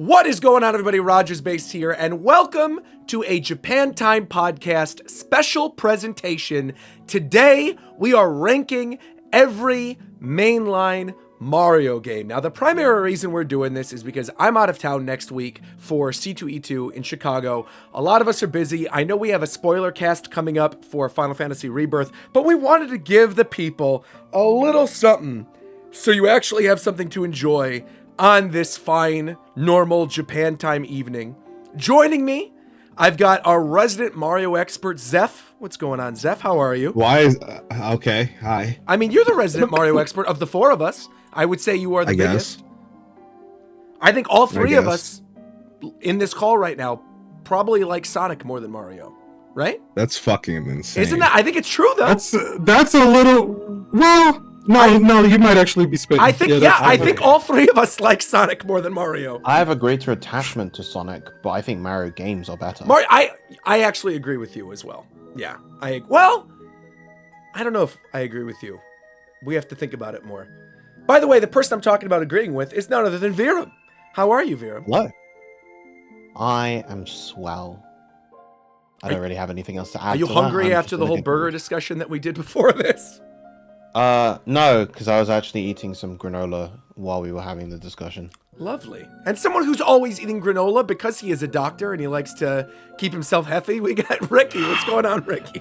What is going on, everybody? Rogers Base here, and welcome to a Japan Time Podcast special presentation. Today, we are ranking every mainline Mario game. Now, the primary reason we're doing this is because I'm out of town next week for C2E2 in Chicago. A lot of us are busy. I know we have a spoiler cast coming up for Final Fantasy Rebirth, but we wanted to give the people a little something so you actually have something to enjoy on this fine, normal Japan time evening. Joining me, I've got our resident Mario expert, Zeph. What's going on, Zeph? How are you? Why is... okay, hi. I mean, you're the resident Mario expert of the four of us. I would say you are the biggest. I think all three of us in this call right now probably like Sonic more than Mario, right? That's fucking insane. Isn't that? I think it's true, though. That's a little... Well... No, you might actually be spitting. I think, I think all three of us like Sonic more than Mario. I have a greater attachment to Sonic, but I think Mario games are better. Mario, I actually agree with you as well. Yeah, I don't know if I agree with you. We have to think about it more. By the way, the person I'm talking about agreeing with is none other than Viram. How are you, Viram? Hello. I am swell. I don't really have anything else to add. Are you hungry after the whole burger discussion that we did before this? No, because I was actually eating some granola while we were having the discussion. Lovely. And someone who's always eating granola because he is a doctor and he likes to keep himself healthy, we got Ricky. What's going on, Ricky?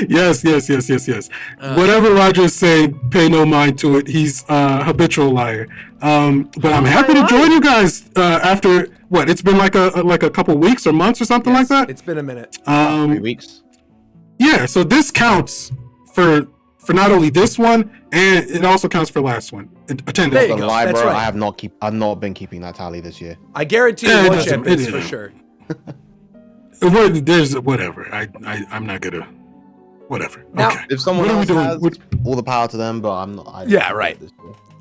Yes. Whatever Roger's saying, pay no mind to it. He's a habitual liar. But I'm happy to join you guys after what? It's been like a couple weeks or months or something like that. It's been a minute. 3 weeks. Yeah. So this counts for not only this one, and it also counts for last one. Attendance. There you go. Lie, That's bro. right. I've not been keeping that tally this year. I guarantee you one champions for sure. There's whatever. I'm not gonna. Whatever. Now, okay. If someone else has all the power to them, but I'm not. Yeah, right.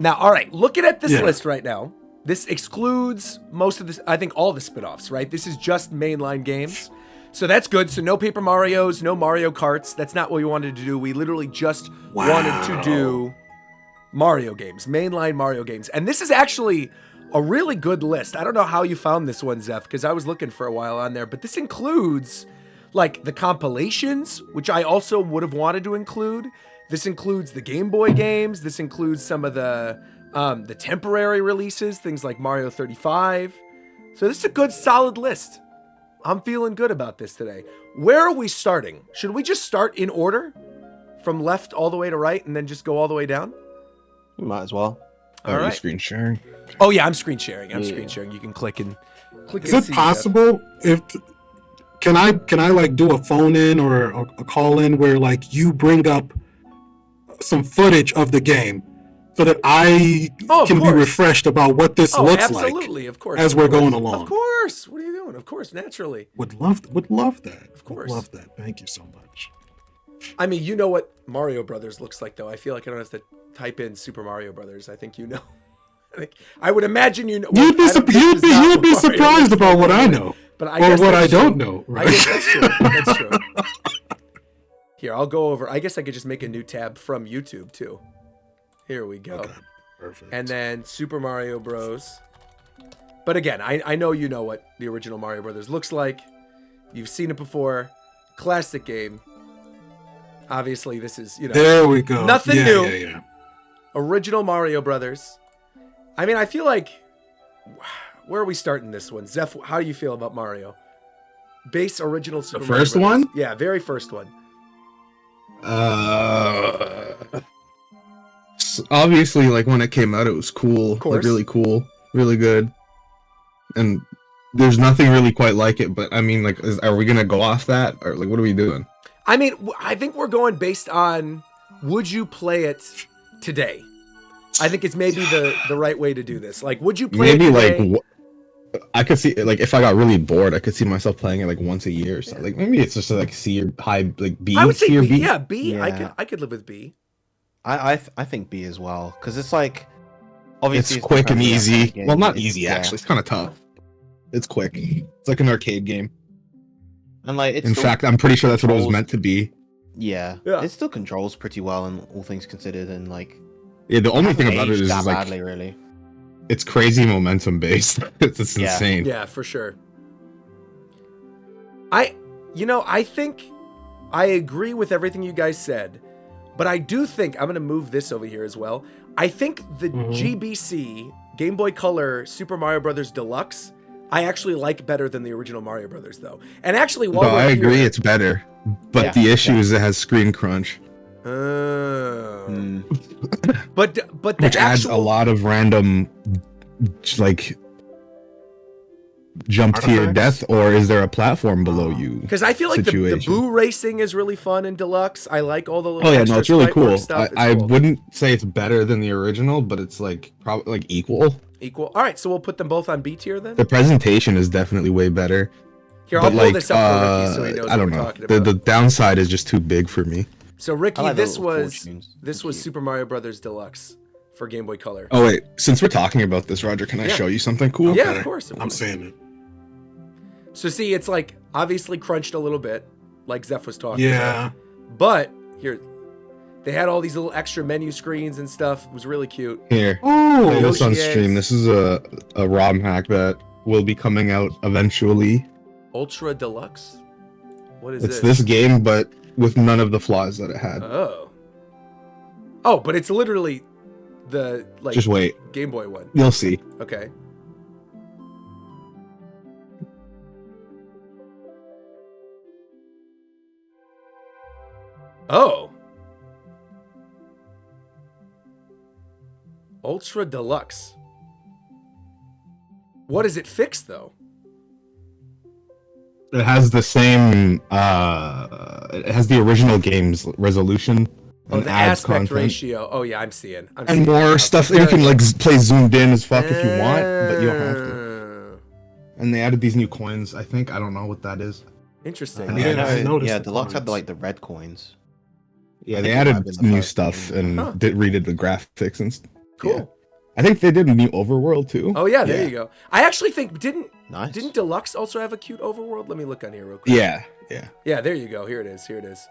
Now, all right. Looking at this list right now, this excludes most of this. I think all the spinoffs, right? This is just mainline games, so that's good. So no Paper Marios, no Mario Karts. That's not what we wanted to do. We literally just wanted to do Mario games, mainline Mario games, and this is actually a really good list. I don't know how you found this one, Zeph, because I was looking for a while on there, but this includes like the compilations, which I also would have wanted to include. This includes the Game Boy games. This includes some of the temporary releases, things like Mario 35. So this is a good, solid list. I'm feeling good about this today. Where are we starting? Should we just start in order from left all the way to right and then just go all the way down? We might as well. All right. Screen sharing. Oh yeah, I'm screen sharing. Screen sharing. You can click and Is it possible can I like do a phone in or a call in where like you bring up some footage of the game so that I can be refreshed about what this looks absolutely, like of course, as we're going along? Of course. What are you doing? Of course, naturally. Would love that. Of course. Would love that. Thank you so much. I mean, you know what Mario Brothers looks like, though. I feel like I don't have to type in Super Mario Brothers. I think you know. I would imagine you know. You'd be surprised about what I know, but I or what I don't know. Right? I guess that's true. That's true. Here, I'll go over. I guess I could just make a new tab from YouTube too. Here we go. Okay, perfect. And then Super Mario Bros. But again, I know you know what the original Mario Brothers looks like. You've seen it before. Classic game. Obviously, this is, there we go. Nothing new. Yeah. Original Mario Brothers. I mean, I feel like, where are we starting this one? Zeph, how do you feel about Mario? Base original Super Mario first Brothers. one? Yeah, very first one. Obviously, like when it came out, it was cool. Of course. Like, really cool. Really good. And there's nothing really quite like it, but I mean, like, are we gonna go off that? Or like, what are we doing? I mean, I think we're going based on, would you play it today? I think it's maybe the right way to do this. Like, would you play it today? I could see, like, if I got really bored, I could see myself playing it like once a year. So like, maybe it's just like C or high, like B. I would say C or B. B. Yeah, B. Yeah. I could live with B. I think B as well, because it's like obviously it's quick and easy. Game. Well, not easy actually. It's kind of tough. It's quick. It's like an arcade game. And like, in fact, I'm pretty sure that's what it was meant to be. Yeah, it still controls pretty well, and all things considered, and like Yeah, the only thing about it Aged is that like badly, really. it's crazy momentum based. It's Yeah. insane. Yeah, for sure. I think I agree with everything you guys said, but I do think I'm going to move this over here as well. I think the GBC, Game Boy Color Super Mario Brothers Deluxe, I actually like better than the original Mario Brothers, though. And actually, while No, we're I agree, here, it's better. But Yeah, the issue is it has screen crunch, Mm. but the which adds a actual, lot of random, like, jump to your Artifacts? death, or is there a platform below you? because I feel like the situation. boo racing is really fun in Deluxe. I like all the little Oh yeah, extra no, it's really sprite work cool. stuff. It's I cool. wouldn't say it's better than the original, but it's like probably like equal. Equal. All right, so we'll put them both on B tier then. The presentation is definitely way better. Here, But I'll pull like, this up for Ricky so he knows I what don't we're know. talking The about. downside is just too big for me. So Ricky, I like the this little was fortunes. Cute. Super Mario Brothers Deluxe for Game Boy Color. Oh wait, since we're talking about this, Roger, can I Yeah. show you something cool? Yeah, Okay. of course. I'm seeing it. So see, it's like obviously crunched a little bit, like Zeph was talking Yeah. about. But here, they had all these little extra menu screens and stuff. It was really cute. Here, play Oh, this on Yoshi stream. eggs. This is a ROM hack that will be coming out eventually. Ultra Deluxe? What is It's this? this game, but with none of the flaws that it had. Oh. Oh, but it's literally the like Just wait, Game Boy one. you'll see. Okay. Oh. Ultra Deluxe. What is it fixed though? It has the same. It has the original game's resolution Oh, and the adds aspect content. ratio. Oh yeah, I'm seeing. And more stuff. You can like play zoomed in as fuck if you want, but you don't have to. And they added these new coins. I think I don't know what that is. Interesting. Yeah, I noticed yeah, the Deluxe had coins. the red coins. Yeah, I they think it might have added been the new first stuff game. and Huh. redid the graphics and Cool. yeah. I think they did a new overworld too. Oh yeah, there you go. I actually think didn't Nice. Deluxe also have a cute overworld? Let me look on here real quick. Yeah. Yeah, there you go. Here it is. Here it is.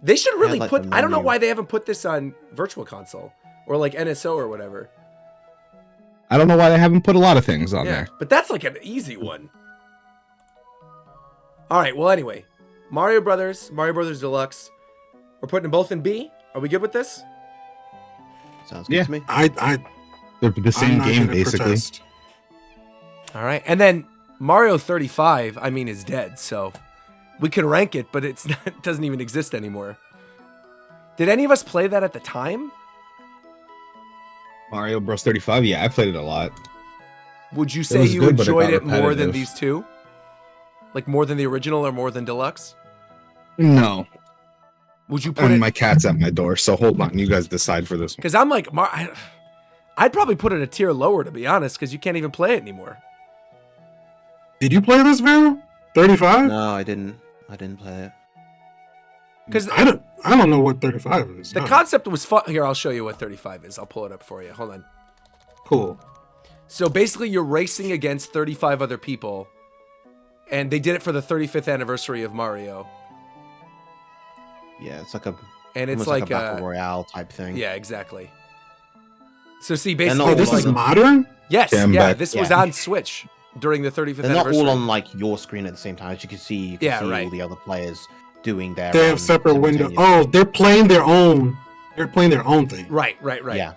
They should really like, put. the I don't know menu. why they haven't put this on Virtual Console or like NSO or whatever. I don't know why they haven't put a lot of things on Yeah, there. but that's like an easy one. All right. Well, anyway, Mario Brothers Deluxe. We're putting them both in B. Are we good with this? Sounds good Yeah. to me. They're the same I'm not game gonna basically. protest. All right, and then Mario 35. I mean, is dead. So we could rank it, but it's not, it doesn't even exist anymore. Did any of us play that at the time? Mario Bros 35. Yeah, I played it a lot. Would you say was you good, but it enjoyed got it more than repetitive. these two? Like more than the original or more than Deluxe? No, Would you put and it? my cat's at my door. So hold on, you guys decide for this one. Because I'm like, I'd probably put it a tier lower to be honest, because you can't even play it anymore. Did you play this, Vero? 35? No, I didn't. I didn't play it. Because I don't know what 35 is. the No. concept was fun. Here, I'll show you what 35 is. I'll pull it up for you. Hold on. Cool. So basically, you're racing against 35 other people, and they did it for the 35th anniversary of Mario. Yeah, it's like a And it's almost like a battle royale type thing. yeah, exactly. So see, They're basically, not Oh, this all is like- modern? yes, Yeah, I'm yeah, back. this was Yeah. on Switch during the 35th They're not anniversary. all on like your screen at the same time. As you can see, you can Yeah, see right. all the other players doing their. They own have separate windows. simultaneous- Oh, they're playing their own. They're playing their own thing. Right. Yeah.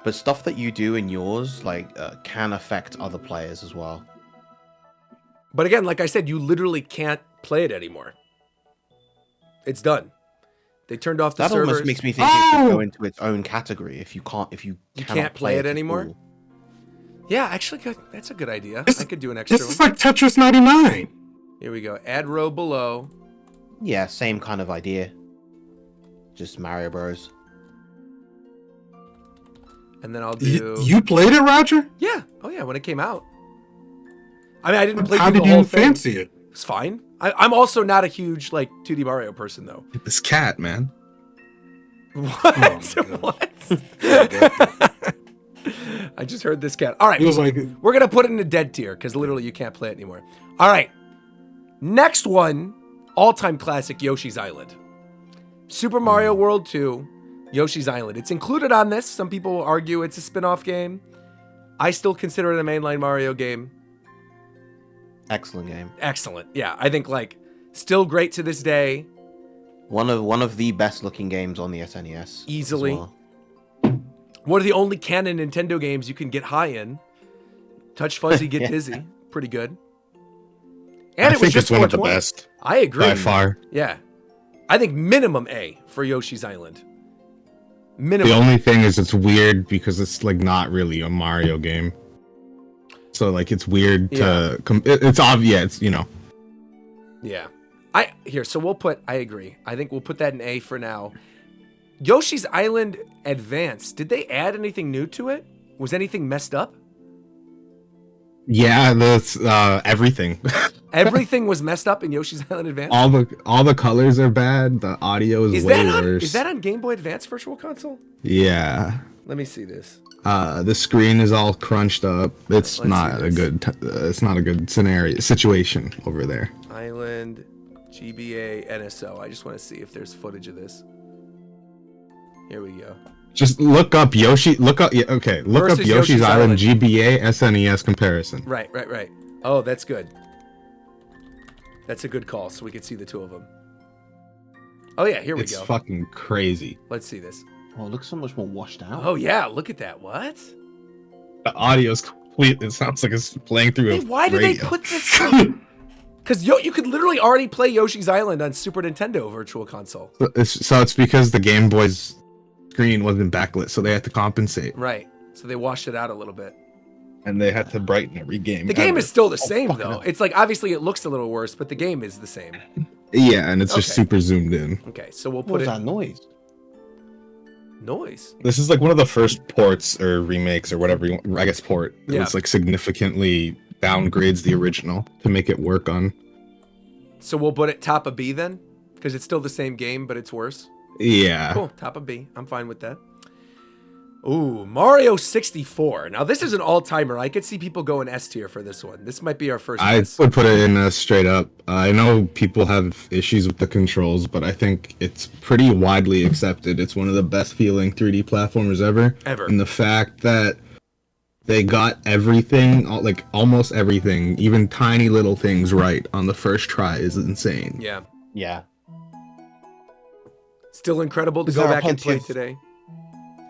But stuff that you do in yours, like, can affect other players as well. But again, like I said, you literally can't play it anymore. It's done. They turned off the That servers. almost makes me think it should Oh! go into its own category. If you You cannot can't play it a anymore? tool. Yeah, actually, that's a good idea. This- I could do an extra This one. is like Tetris 99. Here we go. Add row below. Yeah, same kind of idea. Just Mario Bros. And then I'll do... You played it, Roger? Yeah. Oh, yeah, when it came out. I mean, I didn't play How through did the whole you thing. fancy it? It's fine. I'm also not a huge, like, 2D Mario person, though. This cat, man. What? Oh, my What? I just heard this cat. All right. He was like, We're going to put it in a dead tier because literally you can't play it anymore. All right. Next one, all-time classic Yoshi's Island. Super Mario World 2, Yoshi's Island. It's included on this. Some people argue it's a spin-off game. I still consider it a mainline Mario game. Excellent game. Excellent. Yeah, I think like still great to this day. One of the best looking games on the SNES. Easily. as well. One of the only canon Nintendo games you can get high in. Touch Fuzzy, get Yeah. dizzy. Pretty good. I And it was think just it's one of the 420. best I agree. by far. Yeah. I think minimum A for Yoshi's Island. Minimum. The only thing is it's weird because it's like not really a Mario game. So like it's weird to it's obvious, you know. Yeah. So we'll put, I agree. I think we'll put that in A for now. Yoshi's Island Advance, did they add anything new to it? Was anything messed up? Yeah, that's everything. Everything was messed up in Yoshi's Island Advance? all the colors are bad. The audio is way worse. Is that on Game Boy Advance Virtual Console? Yeah. Let me see this. The screen is all crunched up. It's Let's not see a this. good. It's not a good situation over there. Island, GBA, NSO. I just want to see if there's footage of this. Here we go. Just look up Yoshi. Look up. Yeah, okay. Look Versus up Yoshi's Yoshi's Island Island. GBA SNES comparison. Right. Oh, that's good. That's a good call, so we could see the two of them. Oh yeah, here we It's go. fucking crazy. Let's see this. Oh, it looks so much more washed out. Oh yeah, look at that. What? The audio's complete. It sounds like it's playing through Hey, a why did they radio. put this? Because you could literally already play Yoshi's Island on Super Nintendo Virtual Console. So it's because the Game Boy's screen wasn't backlit, so they had to compensate, Right. So they washed it out a little bit. and they had to brighten every game. The game ever. is still the same fucking though. hell. It's like obviously it looks a little worse, but the game is the same. Yeah, and it's just Okay. super zoomed in. Okay, so we'll What put was it that noise? noise. This is like one of the first ports or remakes or whatever you want. I guess port. Yeah. It's like significantly downgrades the original to make it work on. So we'll put it top of B then, because it's still the same game, but it's worse. Yeah. Cool, top of B. I'm fine with that. Ooh, Mario 64. Now this is an all-timer. I could see people going S tier for this one. This might be our first I S. would put it in straight up. I know people have issues with the controls, but I think it's pretty widely accepted. It's one of the best feeling 3D platformers ever. Ever. And the fact that they got everything, like almost everything, even tiny little things right on the first try is insane. Yeah. Yeah. Still incredible to Is go there back and plenty play of- today.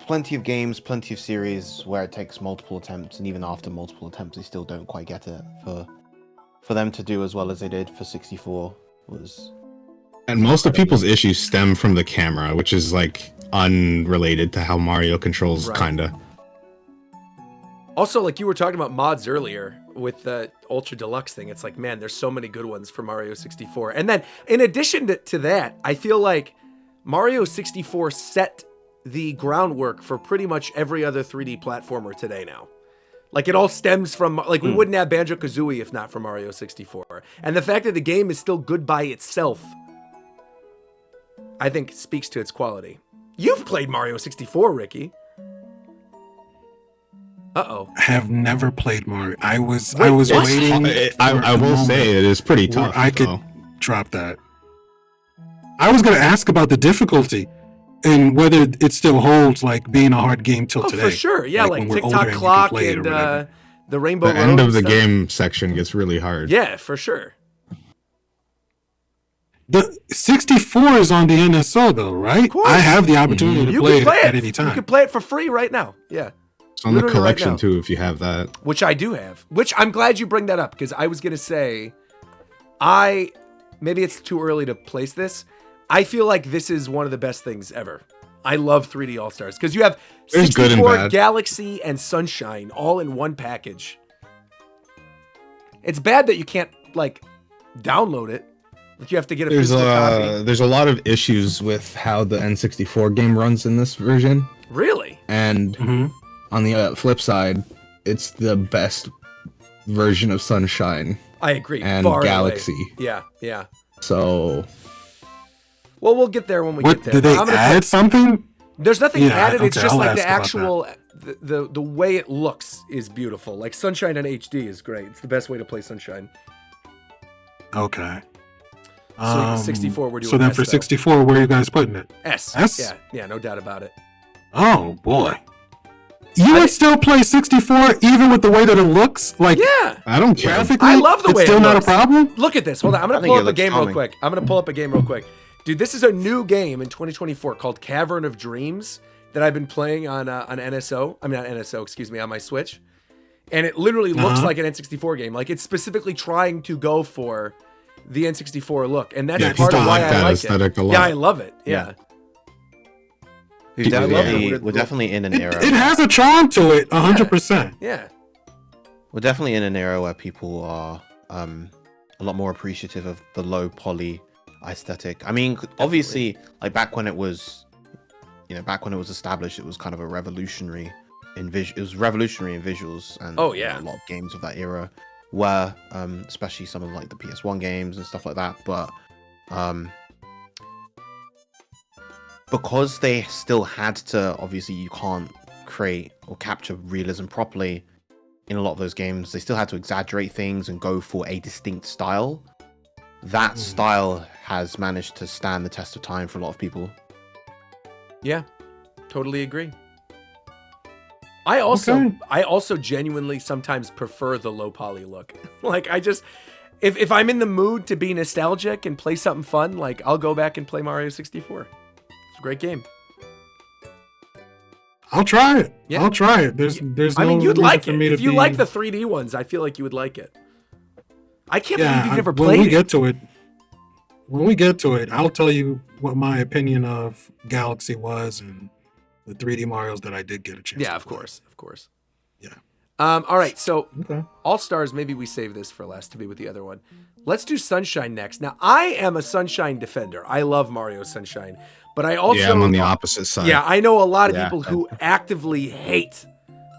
Plenty of games, plenty of series where it takes multiple attempts, and even after multiple attempts, they still don't quite get it. For them to do as well as they did for 64 was And most of people's issues stem from the camera, which is like unrelated to how Mario controls, Right. kinda. Also, like you were talking about mods earlier with the Ultra Deluxe thing, it's like, man, there's so many good ones for Mario 64. And then, in addition to that, I feel like Mario 64 set the groundwork for pretty much every other 3D platformer today now. Like, it all stems from, like, we wouldn't have Banjo-Kazooie if not for Mario 64. And the fact that the game is still good by itself, I think speaks to its quality. You've played Mario 64, Ricky. Uh-oh. Have never played Mario. I was Wait, what? waiting. I will say it is pretty where tough. I could though. drop that. I was gonna ask about the difficulty and whether it still holds like being a hard game till Oh, today. for sure. Yeah, like when we're older TikTok and you can Clock play it or and whatever. the Rainbow The end Road of the stuff. game section gets really hard. Yeah, for sure. The 64 is on the NSO though, right? Of course. I have the opportunity to You play can play it at it. any You time. can play it for free right now. Yeah. It's on the Literally right collection now. too, if you have that. Which I do have. Which I'm glad you bring that up because I was going to say, maybe it's too early to place this. I feel like this is one of the best things ever. I love 3D All-Stars because you have There's good and 64, bad. Galaxy, and Sunshine all in one package. It's bad that you can't, like, download it. Like, you have to get a physical copy. There's a lot of issues with how the N64 game runs in this version, Really? and Mhm. on the flip side, it's the best version of Sunshine I agree. and Far away. Galaxy. Yeah, yeah. So Well, we'll get there when we What get there. did they I'm gonna add something? There's nothing Yeah, added. It's okay, just I'll like the ask about actual, the way it looks is beautiful. Like Sunshine on HD is great. It's the best way to play Sunshine. Okay. So 64, we're doing So then S, for though. 64, where are you guys putting it? S. S? Yeah, no doubt about it. Oh boy. You would still play 64 even with the way that it looks? Like, Yeah. I don't care. graphically, I love the it's way still it not looks. a problem? Look at this. Hold on. I'm going I to think pull it up a looks game real charming. quick. I'm going to pull up a game real quick. Dude, this is a new game in 2024 called Cavern of Dreams that I've been playing on NSO. I mean, not NSO, excuse me, on my Switch. And it literally looks like an N64 game. Like, it's specifically trying to go for the N64 look. And that's Yeah, part of I why like I that like aesthetic it. a lot. Yeah, I love it. Yeah. We're definitely, it. we're definitely in an era. It has a charm to it, 100%. Yeah. We're definitely in an era where people are a lot more appreciative of the low poly aesthetic. I mean, obviously, like back when it was established, it was kind of a revolutionary it was revolutionary in visuals, and Oh, yeah. a lot of games of that era were, especially some of like the PS1 games and stuff like that. But because they still had to, obviously, you can't create or capture realism properly in a lot of those games. They still had to exaggerate things and go for a distinct style. That style has managed to stand the test of time for a lot of people. Yeah. Totally agree. I also genuinely sometimes prefer the low poly look. Like, I just, if I'm in the mood to be nostalgic and play something fun, like, I'll go back and play Mario 64. It's a great game. I'll try it. Yeah. I'll try it. There's I mean, no you'd reason like for it. me to If you be... like the 3D ones, I feel like you would like it. I can't believe you've never when played we it. get to it, when we get to it, I'll tell you what my opinion of Galaxy was and the 3D Marios that I did get a chance Yeah, to of play. course. Yeah. All right, so Okay. All Stars, maybe we save this for last to be with the other one. Let's do Sunshine next. Now, I am a Sunshine defender. I love Mario Sunshine, but I also... Yeah, I'm on the opposite side. Yeah, I know a lot of Yeah. people who actively hate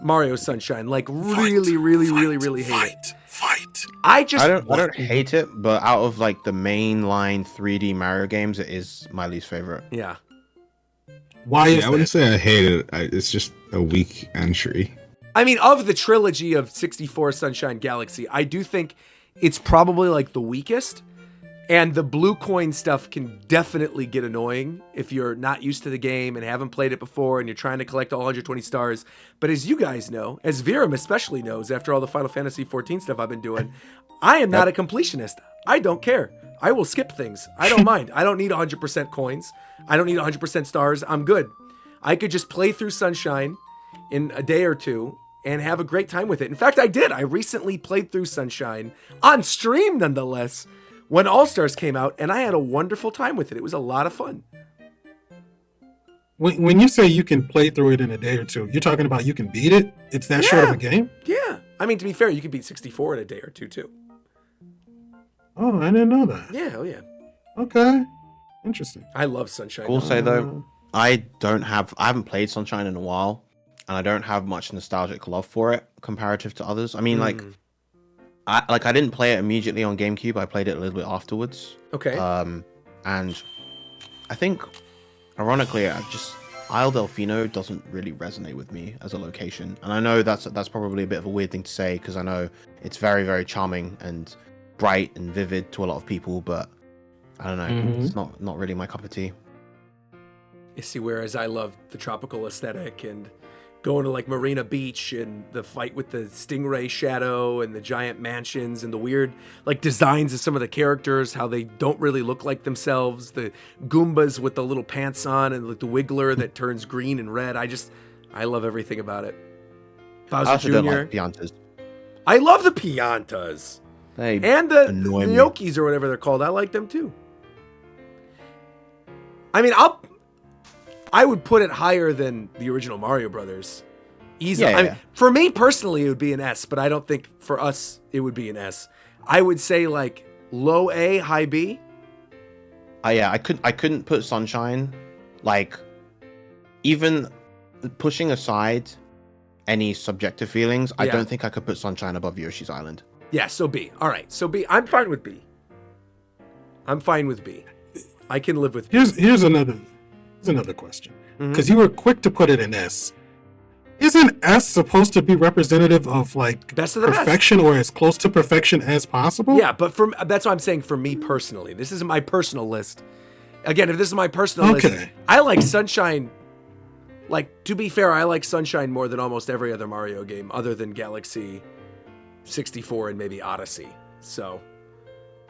Mario Sunshine. Like, really hate it. Fight. I just... I don't hate it, but out of like the mainline 3D Mario games, it is my least favorite. Yeah. Why is I wouldn't that? say I hate it. It's just a weak entry. I mean, of the trilogy of 64 Sunshine Galaxy, I do think it's probably like the weakest. And the blue coin stuff can definitely get annoying if you're not used to the game and haven't played it before and you're trying to collect all 120 stars. But as you guys know, as Viram especially knows, after all the Final Fantasy 14 stuff I've been doing, I am not a completionist. I don't care. I will skip things. I don't mind. I don't need 100% coins. I don't need 100% stars. I'm good. I could just play through Sunshine in a day or two and have a great time with it. In fact, I did. I recently played through Sunshine on stream, nonetheless, when All Stars came out, and I had a wonderful time with it. It was a lot of fun. When you say you can play through it in a day or two, you're talking about you can beat it? It's that short of a game? Yeah. I mean, to be fair, you can beat 64 in a day or two, too. Oh, I didn't know that. Yeah, oh yeah. Okay. Interesting. I love Sunshine. I will say though, I haven't played Sunshine in a while, and I don't have much nostalgic love for it comparative to others. I mean, like, I didn't play it immediately on GameCube. I played it a little bit afterwards. Okay. And I think, ironically, Isle Delfino doesn't really resonate with me as a location, and I know that's probably a bit of a weird thing to say because I know it's very, very charming and bright and vivid to a lot of people, but I don't know, it's not really my cup of tea. You see, whereas I love the tropical aesthetic and going to like Marina Beach and the fight with the stingray shadow and the giant mansions and the weird like designs of some of the characters, how they don't really look like themselves, the Goombas with the little pants on and like the Wiggler that turns green and red. I love everything about it. Bowser I also Jr. don't like Piantas. I love the Piantas. They And the annoy me. Gnocchis or whatever they're called. I like them too. I mean, I would put it higher than the original Mario Brothers. Easily. Yeah, I mean, yeah. for me personally, it would be an S, but I don't think for us it would be an S. I would say like low A, high B. Yeah, I couldn't put Sunshine, like, even pushing aside any subjective feelings, I Yeah. don't think I could put Sunshine above Yoshi's Island. Yeah, so B. All right, so B. I'm fine with B. I'm fine with B. I can live with B. Here's another question. Mhm. Because you were quick to put it in S. Isn't S supposed to be representative of like Best of the best. perfection or as close to perfection as possible? Yeah, but that's what I'm saying for me personally. This isn't my personal list. Again, if this is my personal list, Okay. I like Sunshine. Like, to be fair, I like Sunshine more than almost every other Mario game other than Galaxy 64 and maybe Odyssey. So,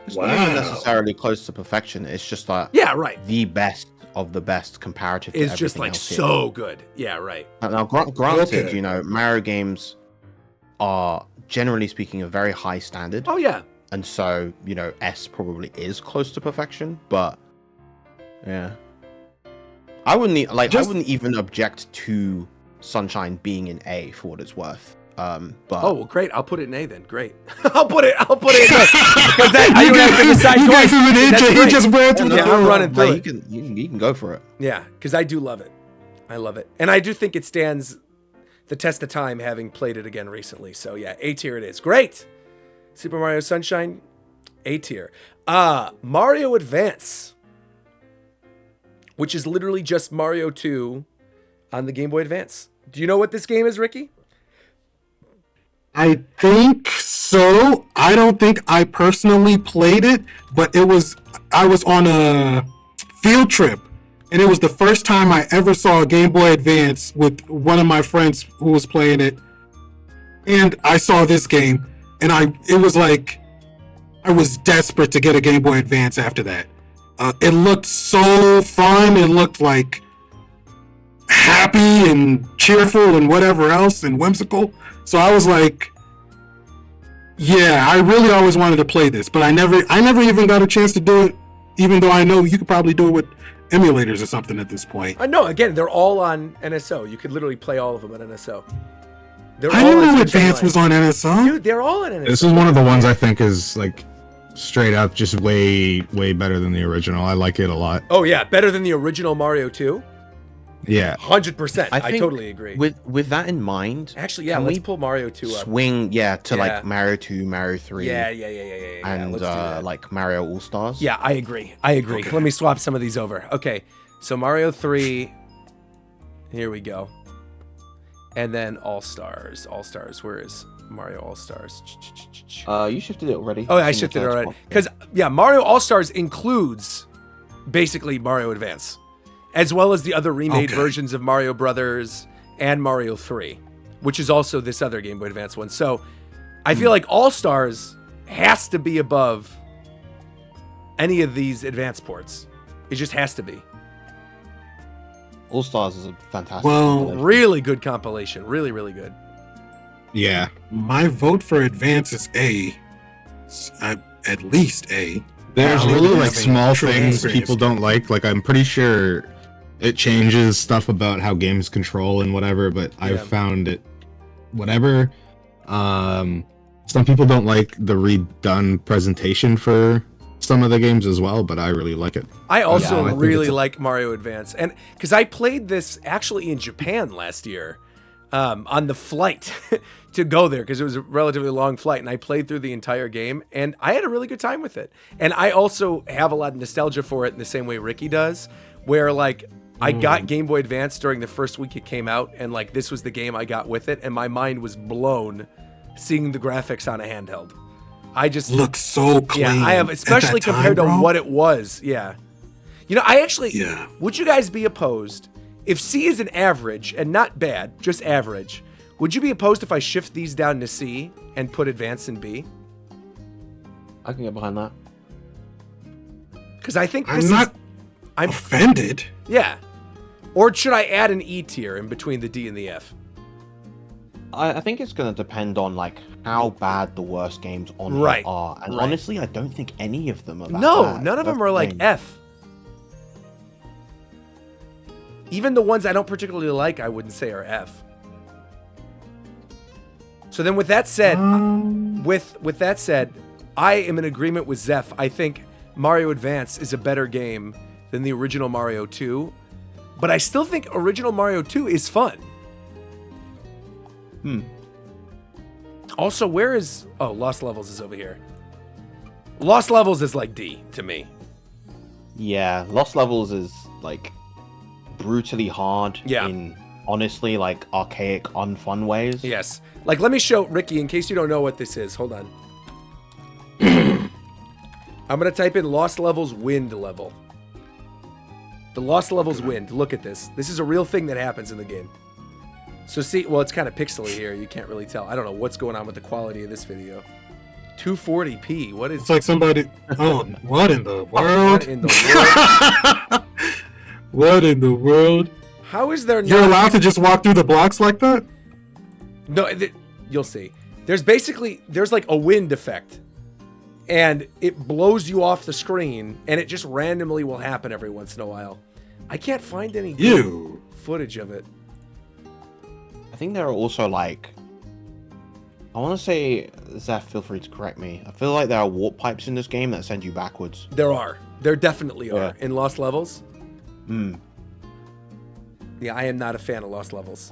It's not even necessarily close to perfection. It's just like yeah, right. the best of the best comparative to It's everything just like else here. so good. Yeah, right. Now, granted, Okay. you know, Mario games are generally speaking a very high standard, Oh, yeah. and so you know, S probably is close to perfection. But yeah, I wouldn't I wouldn't even object to Sunshine being in A for what it's worth. But Oh, well, great. I'll put it in A then. Great. I'll put it in A. Because that I don't have to decide you twice. gave him an inch That's and he great. just ran through the Yeah, I'm door. running through like, it. you can go for it. Yeah, because I do love it. I love it. And I do think it stands the test of time having played it again recently. So yeah, A tier it is. Great. Super Mario Sunshine, A tier. Mario Advance, which is literally just Mario 2 on the Game Boy Advance. Do you know what this game is, Ricky? I think so. I don't think I personally played it, but I was on a field trip, and it was the first time I ever saw a Game Boy Advance with one of my friends who was playing it. And I saw this game, and it was like I was desperate to get a Game Boy Advance after that. It looked so fun. It looked like happy and cheerful and whatever else and whimsical. So I was like, yeah, I really always wanted to play this, but I never even got a chance to do it, even though I know you could probably do it with emulators or something at this point. No, again, they're all on NSO. You could literally play all of them on NSO. They're I all didn't on know Switch Advance Online. was on NSO. Dude, they're all on NSO. This is one of the ones I think is like straight up just way better than the original. I like it a lot. Oh yeah, better than the original Mario 2? Yeah. 100%. I think totally agree. With that in mind, Actually, yeah, can let's we pull Mario 2 up. swing to Yeah. like Mario 2, Mario 3, Yeah. and let's do that. like Mario All Stars. Yeah, I agree. Let me swap some of these over. Okay, so Mario 3. Here we go. And then All Stars. All Stars. Where is Mario All Stars? You shifted it already. Oh, yeah, I shifted it already. Because, yeah, Mario All Stars includes basically Mario Advance, as well as the other remade versions of Mario Brothers and Mario 3, which is also this other Game Boy Advance one. So I feel like All Stars has to be above any of these Advance ports. It just has to be. All Stars is a fantastic. Well, compilation. Really good compilation. Really, really good. Yeah. My vote for Advance is A. At least A. There's Wow, really having like small true things experience. people don't like. Like I'm pretty sure it changes stuff about how games control and whatever, but Yeah. I've found it whatever. Some people don't like the redone presentation for some of the games as well, but I really like it. I also I think really it's like Mario Advance, and because I played this actually in Japan last year, on the flight to go there, because it was a relatively long flight, and I played through the entire game, and I had a really good time with it. And I also have a lot of nostalgia for it in the same way Ricky does, where like I got Game Boy Advance during the first week it came out, and like this was the game I got with it, and my mind was blown seeing the graphics on a handheld. I just Looks so clean. yeah, I have, at especially that time, compared to bro. what it was. Yeah. You know, I actually, Yeah. would you guys be opposed if C is an average and not bad, just average? Would you be opposed if I shift these down to C and put advanced in B? I can get behind that. Because I think I'm this not is, I'm, offended. yeah. Or should I add an E tier in between the D and the F? I think it's going to depend on like how bad the worst games on here Right, are, and right. honestly, I don't think any of them are that No, bad. none of them That's are the like thing. F. Even the ones I don't particularly like, I wouldn't say are F. So then with that said, with that said, I am in agreement with Zeph. I think Mario Advance is a better game than the original Mario 2, but I still think original Mario 2 is fun. Also, where is... Oh, Lost Levels is over here. Lost Levels is like D to me. Yeah, Lost Levels is like brutally hard Yeah. in honestly like archaic, unfun ways. Yes. Like, let me show Ricky, in case you don't know what this is. Hold on. I'm going to type in Lost Levels Wind level. The Lost Levels Wind. Look at this. This is a real thing that happens in the game. So see, well, it's kind of pixely here. You can't really tell. I don't know what's going on with the quality of this video. 240p. What is... It's like somebody... Oh, what in the world? What in the world? What in the world? How is there You're not... allowed to just walk through the blocks like that? No, you'll see. There's basically... There's like a wind effect. And it blows you off the screen. And it just randomly will happen every once in a while. I can't find any Ew. footage of it. I think there are also like, I want to say, Zeph, feel free to correct me. I feel like there are warp pipes in this game that send you backwards. There are. There definitely are. Yeah. In Lost Levels. Hmm. Yeah, I am not a fan of Lost Levels.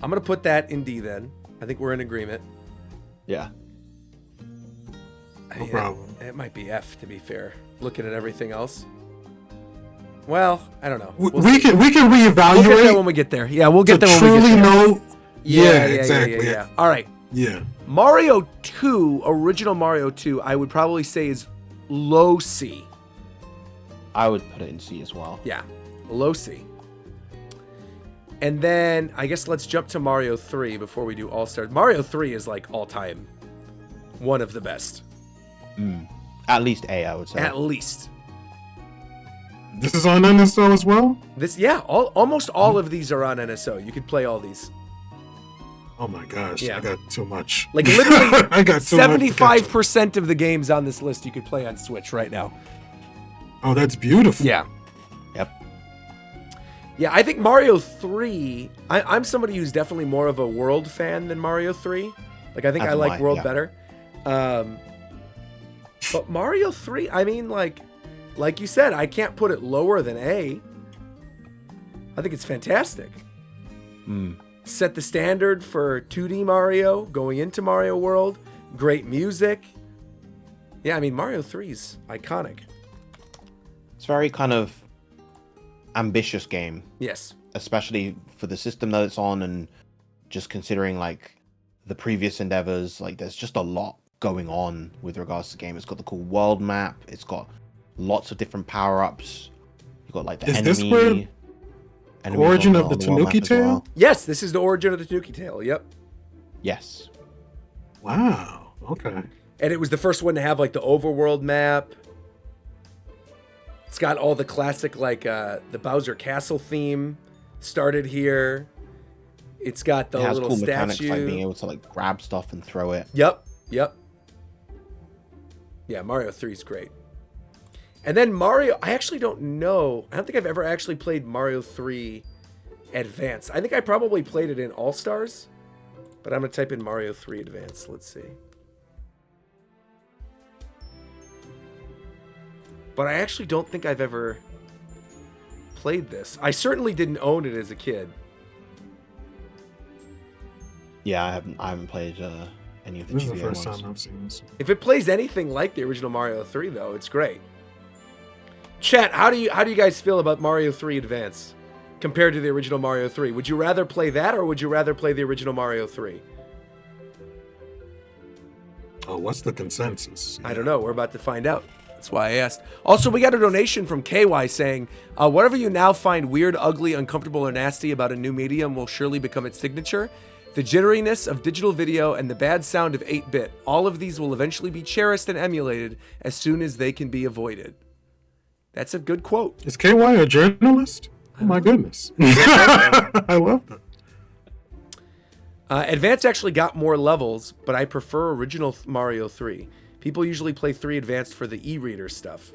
I'm going to put that in D then. I think we're in agreement. Yeah. No problem. It might be F, to be fair. Looking at everything else. Well, I don't know. We We'll can We'll get there reevaluate when we get there. Yeah, we'll get to there when we truly get there. know. Yeah, exactly. Yeah. All right. Yeah. Mario 2, original Mario 2, I would probably say is low C. I would put it in C as well. Yeah, low C. And then I guess let's jump to Mario 3 before we do All-Stars. Mario 3 is like all-time one of the best. At least A, I would say. At least. This is on NSO as well? This, yeah, almost all of these are on NSO. You could play all these. Oh my gosh. Yeah. I got too much. Like literally I got too much to catch up. 75% of the games on this list you could play on Switch right now. Oh, that's beautiful. Yeah. Yep. Yeah, I think Mario 3, I'm somebody who's definitely more of a World fan than Mario 3. Like, I think As I am like I, World yeah. better. But Mario 3, I mean, like you said, I can't put it lower than A. I think it's fantastic. Set the standard for 2D Mario going into Mario World. Great music. Yeah, I mean, Mario 3's iconic. It's very kind of ambitious game, Yes. especially for the system that it's on, and just considering like the previous endeavors. Like, there's just a lot going on with regards to the game. It's got the cool world map. It's got lots of different power-ups. You've got like the Is enemy. this where enemies origin on of the world map Tanuki as well. Tail? Yes, this is the origin of the Tanuki Tail. Yep. Yes. Wow. Okay. And it was the first one to have like the overworld map. It's got all the classic like the Bowser Castle theme started here. It's got the It has little cool statue. mechanics like being able to like grab stuff and throw it. Yep. Yeah, Mario 3 is great. And then Mario, I actually don't know. I don't think I've ever actually played Mario 3 Advance. I think I probably played it in All-Stars, but I'm going to type in Mario 3 Advance. Let's see. But I actually don't think I've ever played this. I certainly didn't own it as a kid. Yeah, I haven't played any of the This is the GBA first ones. time I've seen this. If it plays anything like the original Mario 3, though, it's great. Chat, how do you guys feel about Mario 3 Advance compared to the original Mario 3? Would you rather play that, or would you rather play the original Mario 3? Oh, what's the consensus? I don't know. We're about to find out. That's why I asked. Also, we got a donation from KY saying, whatever you now find weird, ugly, uncomfortable, or nasty about a new medium will surely become its signature. The jitteriness of digital video and the bad sound of 8-bit, all of these will eventually be cherished and emulated as soon as they can be avoided. That's a good quote. Is KY a journalist? Oh my goodness. I love that. Advance actually got more levels, but I prefer original Mario 3. People usually play 3 Advanced for the e-reader stuff.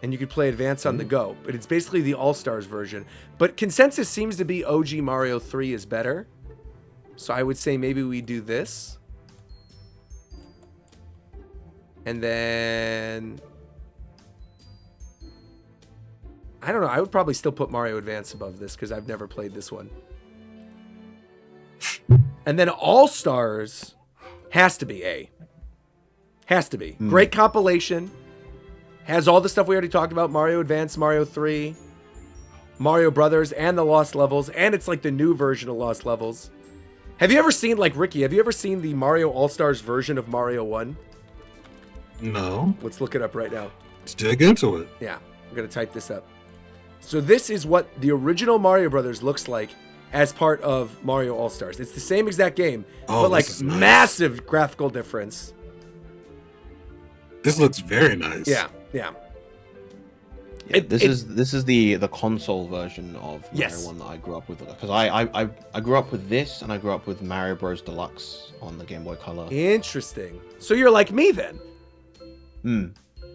And you could play Advance on the go, but it's basically the All-Stars version. But consensus seems to be OG Mario 3 is better. So I would say maybe we do this. And then... I don't know. I would probably still put Mario Advance above this because I've never played this one. And then All-Stars has to be A. Has to be. Great compilation. Has all the stuff we already talked about. Mario Advance, Mario 3. Mario Brothers and the Lost Levels, and it's like the new version of Lost Levels. Have you ever seen, like, Ricky, have you ever seen the Mario All-Stars version of Mario 1? No. Let's look it up right now. Let's dig into it. Yeah, I'm going to type this up. So this is what the original Mario Brothers looks like as part of Mario All-Stars. It's the same exact game, but like this is nice. massive graphical difference. This looks very nice. Yeah. This is the console version of Mario Yes. 1 that I grew up with, because I grew up with this, and I grew up with Mario Bros. Deluxe on the Game Boy Color. Interesting. So you're like me then.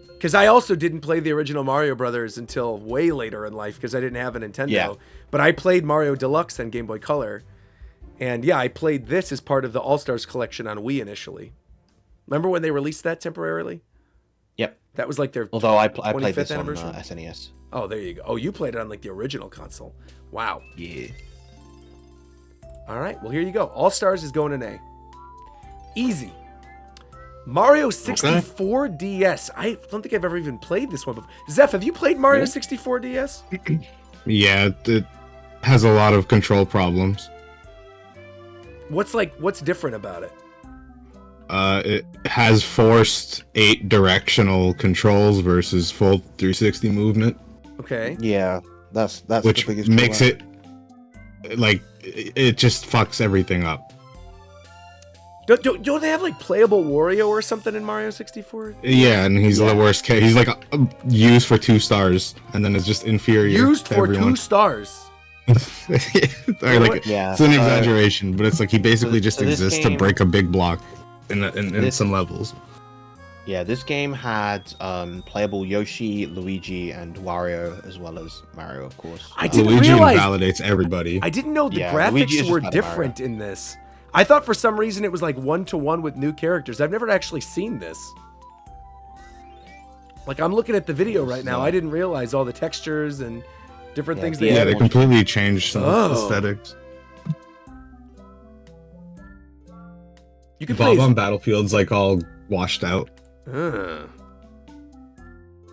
Because I also didn't play the original Mario Brothers until way later in life because I didn't have a Nintendo. Yeah. But I played Mario Deluxe on Game Boy Color. And yeah, I played this as part of the All-Stars collection on Wii initially. Remember when they released that temporarily? Yep. That was like their Although I played 25th this on anniversary? SNES. Oh, there you go. Oh, you played it on like the original console. Wow. Yeah. All right. Well, here you go. All-Stars is going an A. Easy. Mario 64 DS. I don't think I've ever even played this one before. Zeph, have you played Mario 64 DS? Yeah, it has a lot of control problems. What's different about it? It has forced 8 directional controls versus full 360 movement, Okay. Yeah, that's which the biggest makes drawback. it like it just fucks everything up. Don't they have like playable Wario or something in Mario 64? Yeah, and he's the worst case. He's like used for 2 stars, and then it's just inferior. Used to for everyone. 2 stars. Or like, Yeah, it's an exaggeration, but it's like he basically just so this exists to game- break a big block in some levels. Yeah, this game had playable Yoshi, Luigi, and Wario, as well as Mario, of course. I didn't Luigi realize- invalidates everybody. I didn't know the Yeah, Luigi is graphics just were better different in this. I thought for some reason it was like 1-to-1 with new characters. I've never actually seen this. Like I'm looking at the video right now. I didn't realize all the textures and different things they Yeah, had. they completely changed some aesthetics. You can play Bob on Battlefield's like all washed out.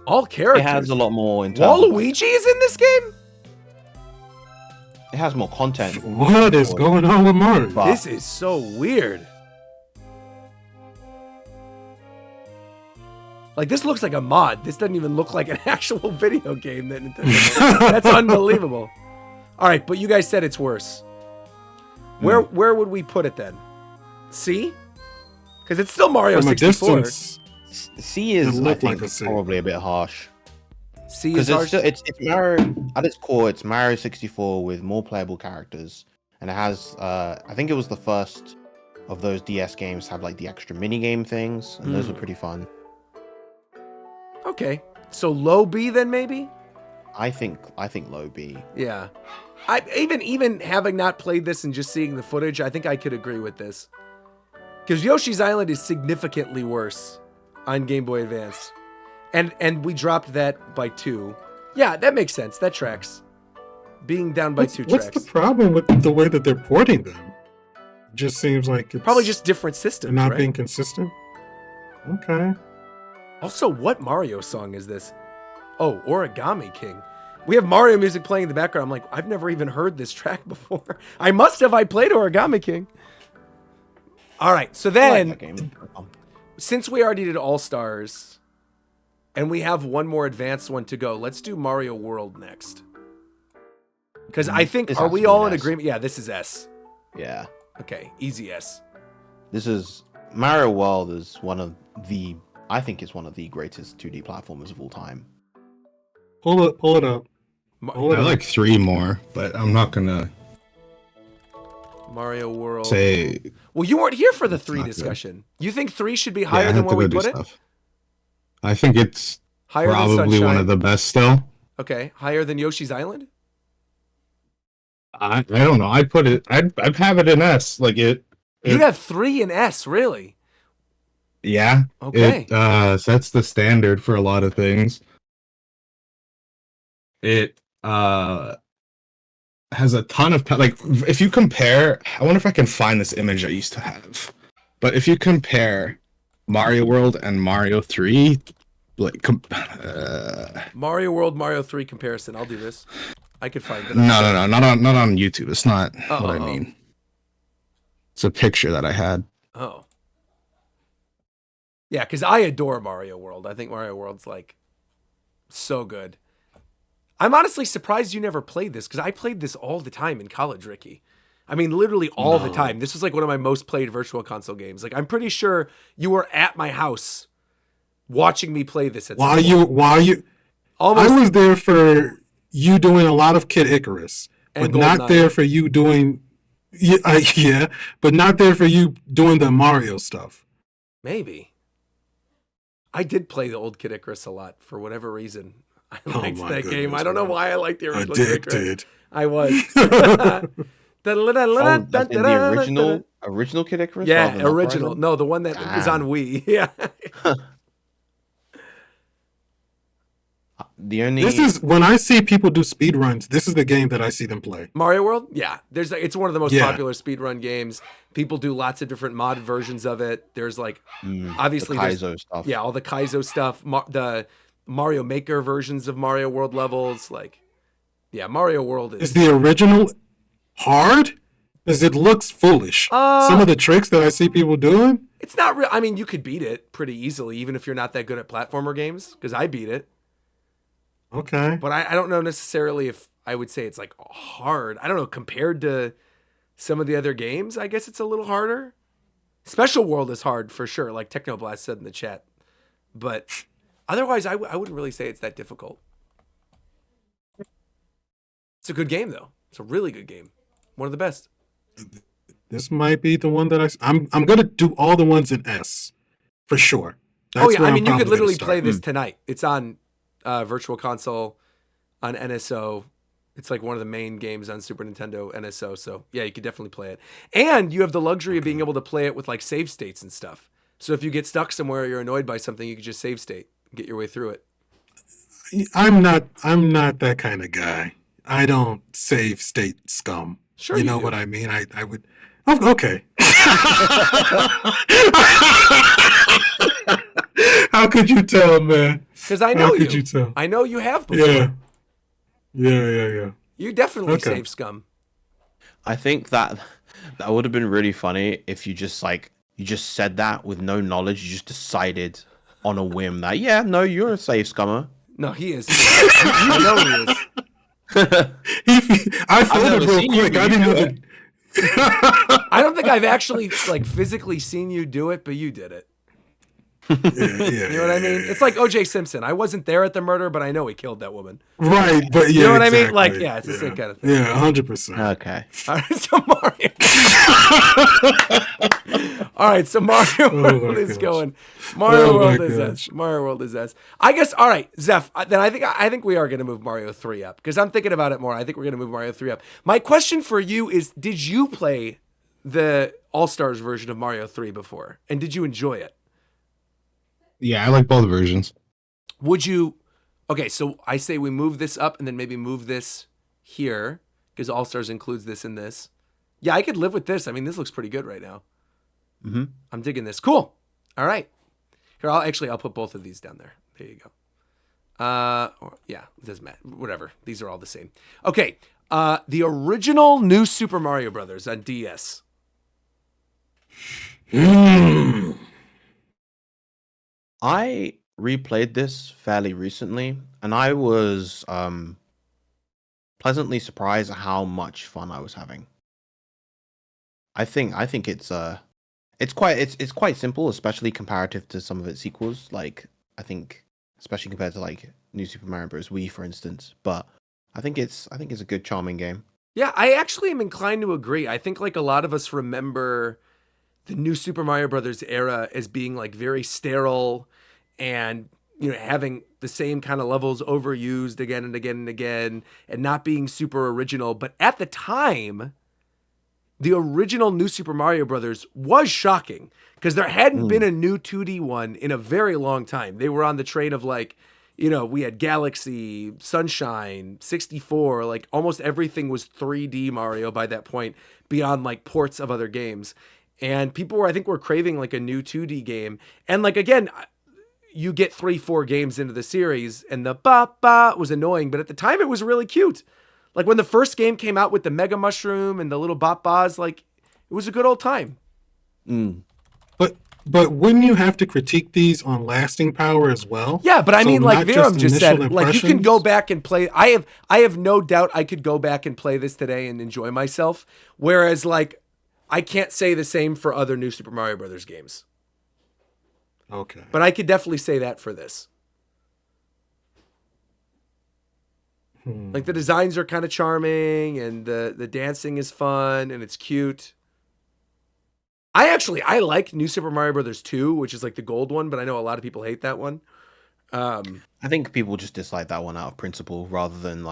all characters. It has a lot more in terms of, like, Waluigi is in this game? it has more content. What is going on with Mario? But- This is so weird. Like this looks like a mod. This doesn't even look like an actual video game that Nintendo made. That's unbelievable. All right, but you guys said it's worse. Where would we put it then? C? Because it's still Mario From a 64. distance, C is, It I looked think, like a C. probably a bit harsh. C is Because harsh. it's Mario, at its core, it's Mario 64 with more playable characters. And it has, I think it was the first of those DS games to have like the extra mini-game things. And those were pretty fun. Okay, so low B then maybe? I think low B. Yeah. I even having not played this and just seeing the footage, I think I could agree with this. Because Yoshi's Island is significantly worse on Game Boy Advance. And we dropped that by 2. Yeah, that makes sense. That tracks. Being down by 2 what's tracks. the problem with the way that they're porting them? It just seems like it's Probably just different they're systems, not right? being consistent. Okay. Also, what Mario song is this? Oh, Origami King. We have Mario music playing in the background. I'm like, I've never even heard this track before. I must have. I played Origami King. All right, so I like then, that game. since we already did All Stars, and we have one more advanced one to go, let's do Mario World next. Because I think, This are has we to be all an in S. agreement? Yeah, this is S. Yeah. Okay, easy S. This is Mario World is I think it's one of the greatest 2D platformers of all time. Pull it up. Pull it I up. like 3 more, but I'm not gonna Mario World. say. Well, you weren't here for the 3 not good. discussion. You think 3 should be Yeah, higher I than have to where go we do put it? stuff. I think it's Higher than probably one Sunshine. of the best still. Okay, higher than Yoshi's Island? I don't know. I'd put it. I'd have it in S. Like it. You'd have 3 in S, really? Yeah. Okay. It sets the standard for a lot of things. It has a ton of like if you compare, I wonder if I can find this image I used to have. But if you compare Mario World and Mario 3, like Mario World, Mario 3 comparison. I'll do this. I could find it. No, not on YouTube. It's not what I mean. It's a picture that I had. Oh. Yeah, because I adore Mario World. I think Mario World's like so good. I'm honestly surprised you never played this because I played this all the time in college, Ricky. I mean, literally all the time. This was like one of my most played virtual console games. Like, I'm pretty sure you were at my house watching me play this. While you, almost, I was there for you doing a lot of Kid Icarus, And but not GoldenEye. there for you doing, yeah, but not there for you doing the Mario stuff. maybe. I did play the old Kid Icarus a lot for whatever reason. I liked my that game. goodness, I don't know bro. why I liked the original Kid Icarus. Addicted. I was. Oh, that's in the original Kid Icarus? rather Yeah, than original. Uprising? No, the one that is on Wii. Yeah. The only This is when I see people do speed runs. This is the game that I see them play. Mario World? Yeah. It's one of the most Yeah. popular speedrun games. People do lots of different mod versions of it. There's like obviously the there's Kaizo stuff. yeah, all the Kaizo stuff, the Mario Maker versions of Mario World levels, like yeah, Mario World Is is the original hard? Because it looks foolish. Some of the tricks that I see people doing. it's not real. I mean, you could beat it pretty easily even if you're not that good at platformer games because I beat it. Okay. But I don't know necessarily if I would say it's like hard. I don't know, compared to some of the other games, I guess it's a little harder. Special World is hard for sure, like Technoblast said in the chat. But otherwise, I wouldn't really say it's that difficult. It's a good game, though. It's a really good game. One of the best. This might be the one that I'm gonna do all the ones in S for sure. Oh, yeah. where I I'm mean, you could probably literally gonna play start. this tonight. It's on Virtual Console, on NSO. It's like one of the main games on Super Nintendo NSO. So, yeah, you could definitely play it. And you have the luxury of being able to play it with like save states and stuff. So if you get stuck somewhere or you're annoyed by something, you can just save state and get your way through it. I'm not that kind of guy. I don't save state scum. Sure you you know do. what I mean? I would. Oh, okay. How could you tell, man? Because I know How could you. you tell? I know you have before. Yeah. You definitely Okay. save scum. I think that would have been really funny if you just said that with no knowledge. You just decided on a whim that you're a safe scummer. No, he is. I know he is. I folded never real seen you, quick. but I you didn't do even. I don't think I've actually like physically seen you do it, but you did it. Yeah, You know what I mean? It's like O.J. Simpson. I wasn't there at the murder, but I know he killed that woman. Right, but yeah, You know what I mean? exactly. Like, yeah, it's the same kind of thing. Yeah, 100%. Okay. All right, so Mario. All right, so Mario World is gosh. going. Mario Oh my World is gosh. S. Mario World is S. I guess. All right, Zeph. Then I think we are going to move Mario 3 up because I'm thinking about it more. I think we're going to move Mario 3 up. My question for you is: did you play the All Stars version of Mario 3 before, and did you enjoy it? Yeah, I like both versions. Would you? Okay, so I say we move this up and then maybe move this here because All Stars includes this in this. Yeah, I could live with this. I mean, this looks pretty good right now. Mm-hmm. I'm digging this. Cool. All right. Here, I'll put both of these down there. There you go. Yeah, it doesn't matter. Whatever. These are all the same. Okay. The original New Super Mario Brothers on DS. I replayed this fairly recently, and I was pleasantly surprised at how much fun I was having. I think it's quite simple, especially comparative to some of its sequels. Like I think, especially compared to like New Super Mario Bros. Wii, for instance. But I think it's a good, charming game. Yeah, I actually am inclined to agree. I think like a lot of us remember the New Super Mario Brothers era as being like very sterile and, you know, having the same kind of levels overused again and again and again and not being super original. But at the time, the original New Super Mario Brothers was shocking because there hadn't been a new 2D one in a very long time. They were on the train of like, you know, we had Galaxy, Sunshine, 64, like almost everything was 3D Mario by that point beyond like ports of other games. And people were, I think, were craving like a new 2D game. And like, again, you get 3-4 games into the series and the ba-ba was annoying, but at the time it was really cute. Like when the first game came out with the Mega Mushroom and the little Bot-Bas, like it was a good old time. But wouldn't you have to critique these on lasting power as well? Yeah, but I So mean, like not just Viram just said, initial like you can go impressions? back and play. I have no doubt I could go back and play this today and enjoy myself. Whereas, like, I can't say the same for other new Super Mario Brothers games. Okay. But I could definitely say that for this. Like the designs are kind of charming, and the dancing is fun, and it's cute. I like New Super Mario Brothers 2, which is like the gold one, but I know a lot of people hate that one. I think people just dislike that one out of principle rather than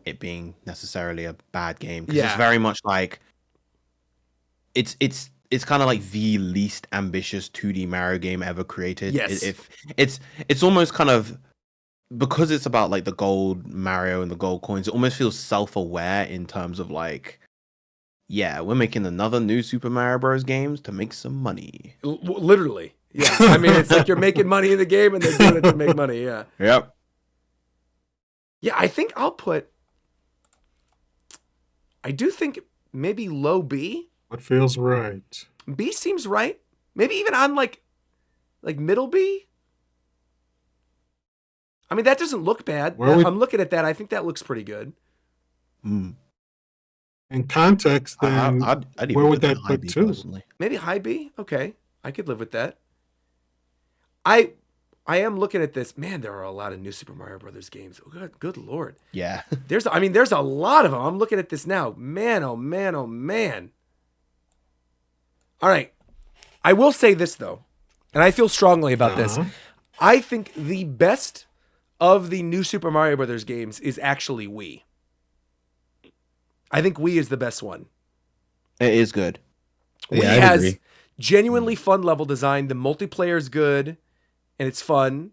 it being necessarily a bad game. Because it's very much like it's kind of like the least ambitious 2D Mario game ever created. Yes. If it's almost kind of, because it's about like the gold Mario and the gold coins, it almost feels self-aware in terms of like, yeah, we're making another new Super Mario Bros. Games to make some money. Literally. Yeah. I mean, it's like you're making money in the game and they're doing it to make money. Yeah. Yep. Yeah, I think I do think maybe low B. What feels right? B seems right. Maybe even on like middle B. I mean, that doesn't look bad. I'm looking at that. I think that looks pretty good. In context, then I'd even where would put that high put B two? personally. Maybe high B. Okay, I could live with that. I am looking at this. Man, there are a lot of new Super Mario Brothers games. Oh, good lord. Yeah. There's a lot of them. I'm looking at this now. Man, oh man, oh man. All right. I will say this though, and I feel strongly about this. I think the best of the new Super Mario Brothers games is actually Wii. I think Wii is the best one. It is good. Wii has genuinely fun level design. The multiplayer is good, and it's fun.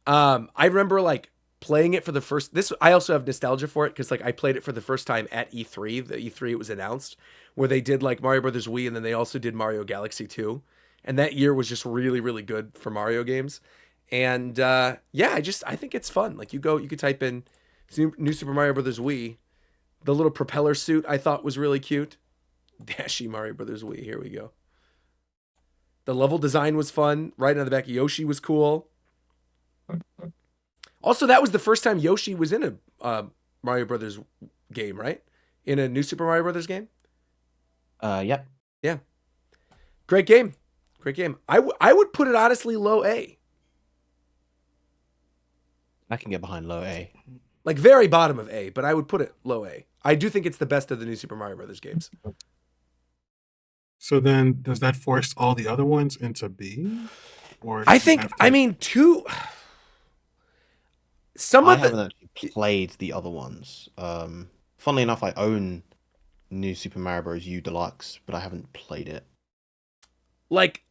I remember like playing it for the first. I also have nostalgia for it because like I played it for the first time at E3. The E3 it was announced where they did like Mario Brothers Wii, and then they also did Mario Galaxy 2, and that year was just really really good for Mario games. And yeah, I think it's fun. Like you could type in New Super Mario Brothers Wii. The little propeller suit I thought was really cute. Dashy Mario Brothers Wii. Here we go. The level design was fun. Right on the back of Yoshi was cool. Also, that was the first time Yoshi was in a Mario Brothers game, right? In a new Super Mario Brothers game. Yep. Yeah. Great game. Great game. I would put it honestly low A. I can get behind low A. Like very bottom of A, but I would put it low A. I do think it's the best of the new Super Mario Brothers games. So then, does that force all the other ones into B? Or I think, I mean, two. Some I of haven't actually played the other ones. Funnily enough, I own New Super Mario Bros. U Deluxe, but I haven't played it. Like,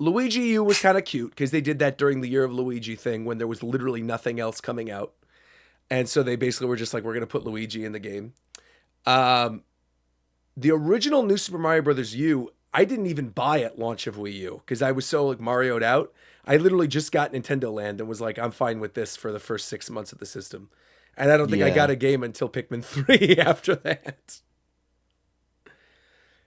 Luigi U was kind of cute because they did that during the Year of Luigi thing when there was literally nothing else coming out. And so they basically were just like, we're going to put Luigi in the game. The original New Super Mario Brothers U, I didn't even buy at launch of Wii U because I was so like Mario'd out. I literally just got Nintendo Land and was like, I'm fine with this for the first 6 months of the system. And I don't think I got a game until Pikmin 3 after that.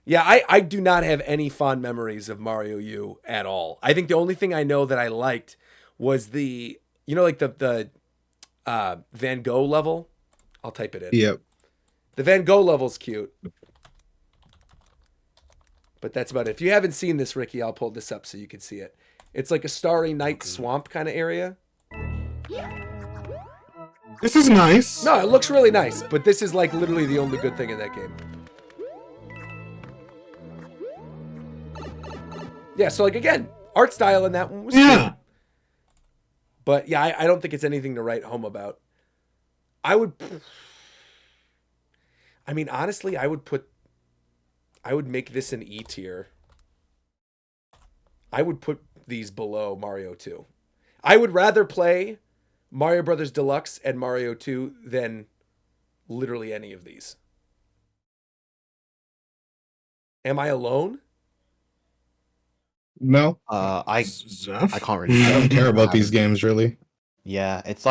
Yeah, I do not have any fond memories of Mario U at all. I think the only thing I know that I liked was the, like the Van Gogh level. I'll type it in. Yep. The Van Gogh level's cute. But that's about it. If you haven't seen this, Ricky, I'll pull this up so you can see it. It's like a Starry Night swamp kind of area. This is nice. No, it looks really nice, but this is like literally the only good thing in that game. Yeah, so like again, art style in that one was good. But yeah, I don't think it's anything to write home about. Honestly, I would make this an E tier. I would put these below Mario 2. I would rather play Mario Brothers Deluxe and Mario 2 than literally any of these. Am I alone? No. I Zeph? can't really. I don't care about these games really. Yeah, it's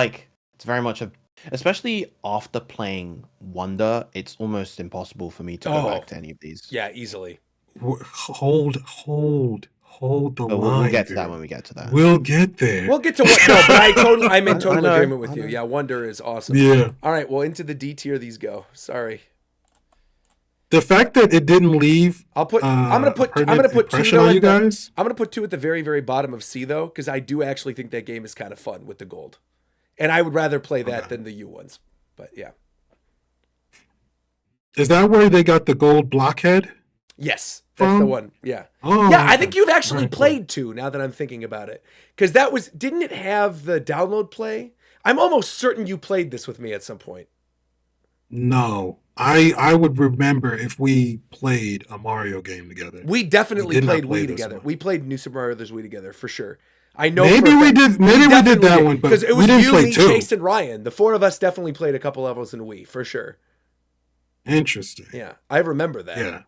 very much a Especially after playing Wonder, it's almost impossible for me to go back to any of these. Yeah, easily. Hold the But line. we'll get to dude. that when we get to that. We'll get there. We'll get to what? No, but I'm in total know, agreement with I you. know. Yeah, Wonder is awesome. Yeah. All right, well, into the D tier these go. Sorry. The fact that it didn't leave. I'm gonna put two impression though. on you guys. I'm gonna put 2 at the very, very bottom of C though, because I do actually think that game is kind of fun with the gold, and I would rather play that than the U ones. But yeah. Is that where they got the gold blockhead? Yes, that's the one. Yeah. Oh, Yeah, I okay. think you've actually Alright, cool. played 2 now that I'm thinking about it, because didn't it have the download play? I'm almost certain you played this with me at some point. No, I would remember if we played a Mario game together. We definitely did not played play Wii this together. one. We played New Super Mario Brothers Wii together for sure. I know. Maybe we did. Maybe we did that one, but because it we was didn't you, play me, 2. Chase, and Ryan. The 4 of us definitely played a couple levels in Wii for sure. Interesting. Yeah, I remember that. Yeah,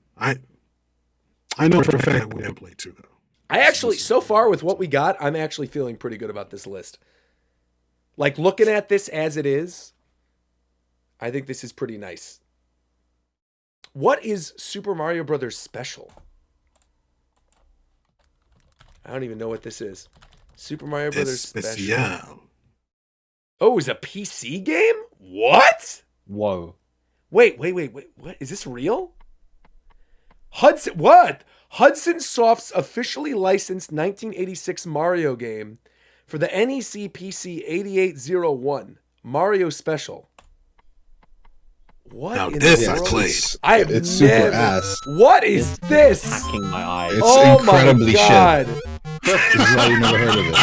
I know for a fact we didn't play 2 though. I actually, so far with what we got, I'm actually feeling pretty good about this list. Like looking at this as it is, I think this is pretty nice. What is Super Mario Brothers Special? I don't even know what this is. Super Mario Brothers Special. Especial. Oh, it's a PC game? What? Whoa. Wait. What? Is this real? What? Hudson Soft's officially licensed 1986 Mario game for the NEC PC 8801 Mario Special. What Now in this the I world? played. I have It's super never. ass. What is this? Hacking my eyes. It's Oh incredibly my god! This is why you never heard of it.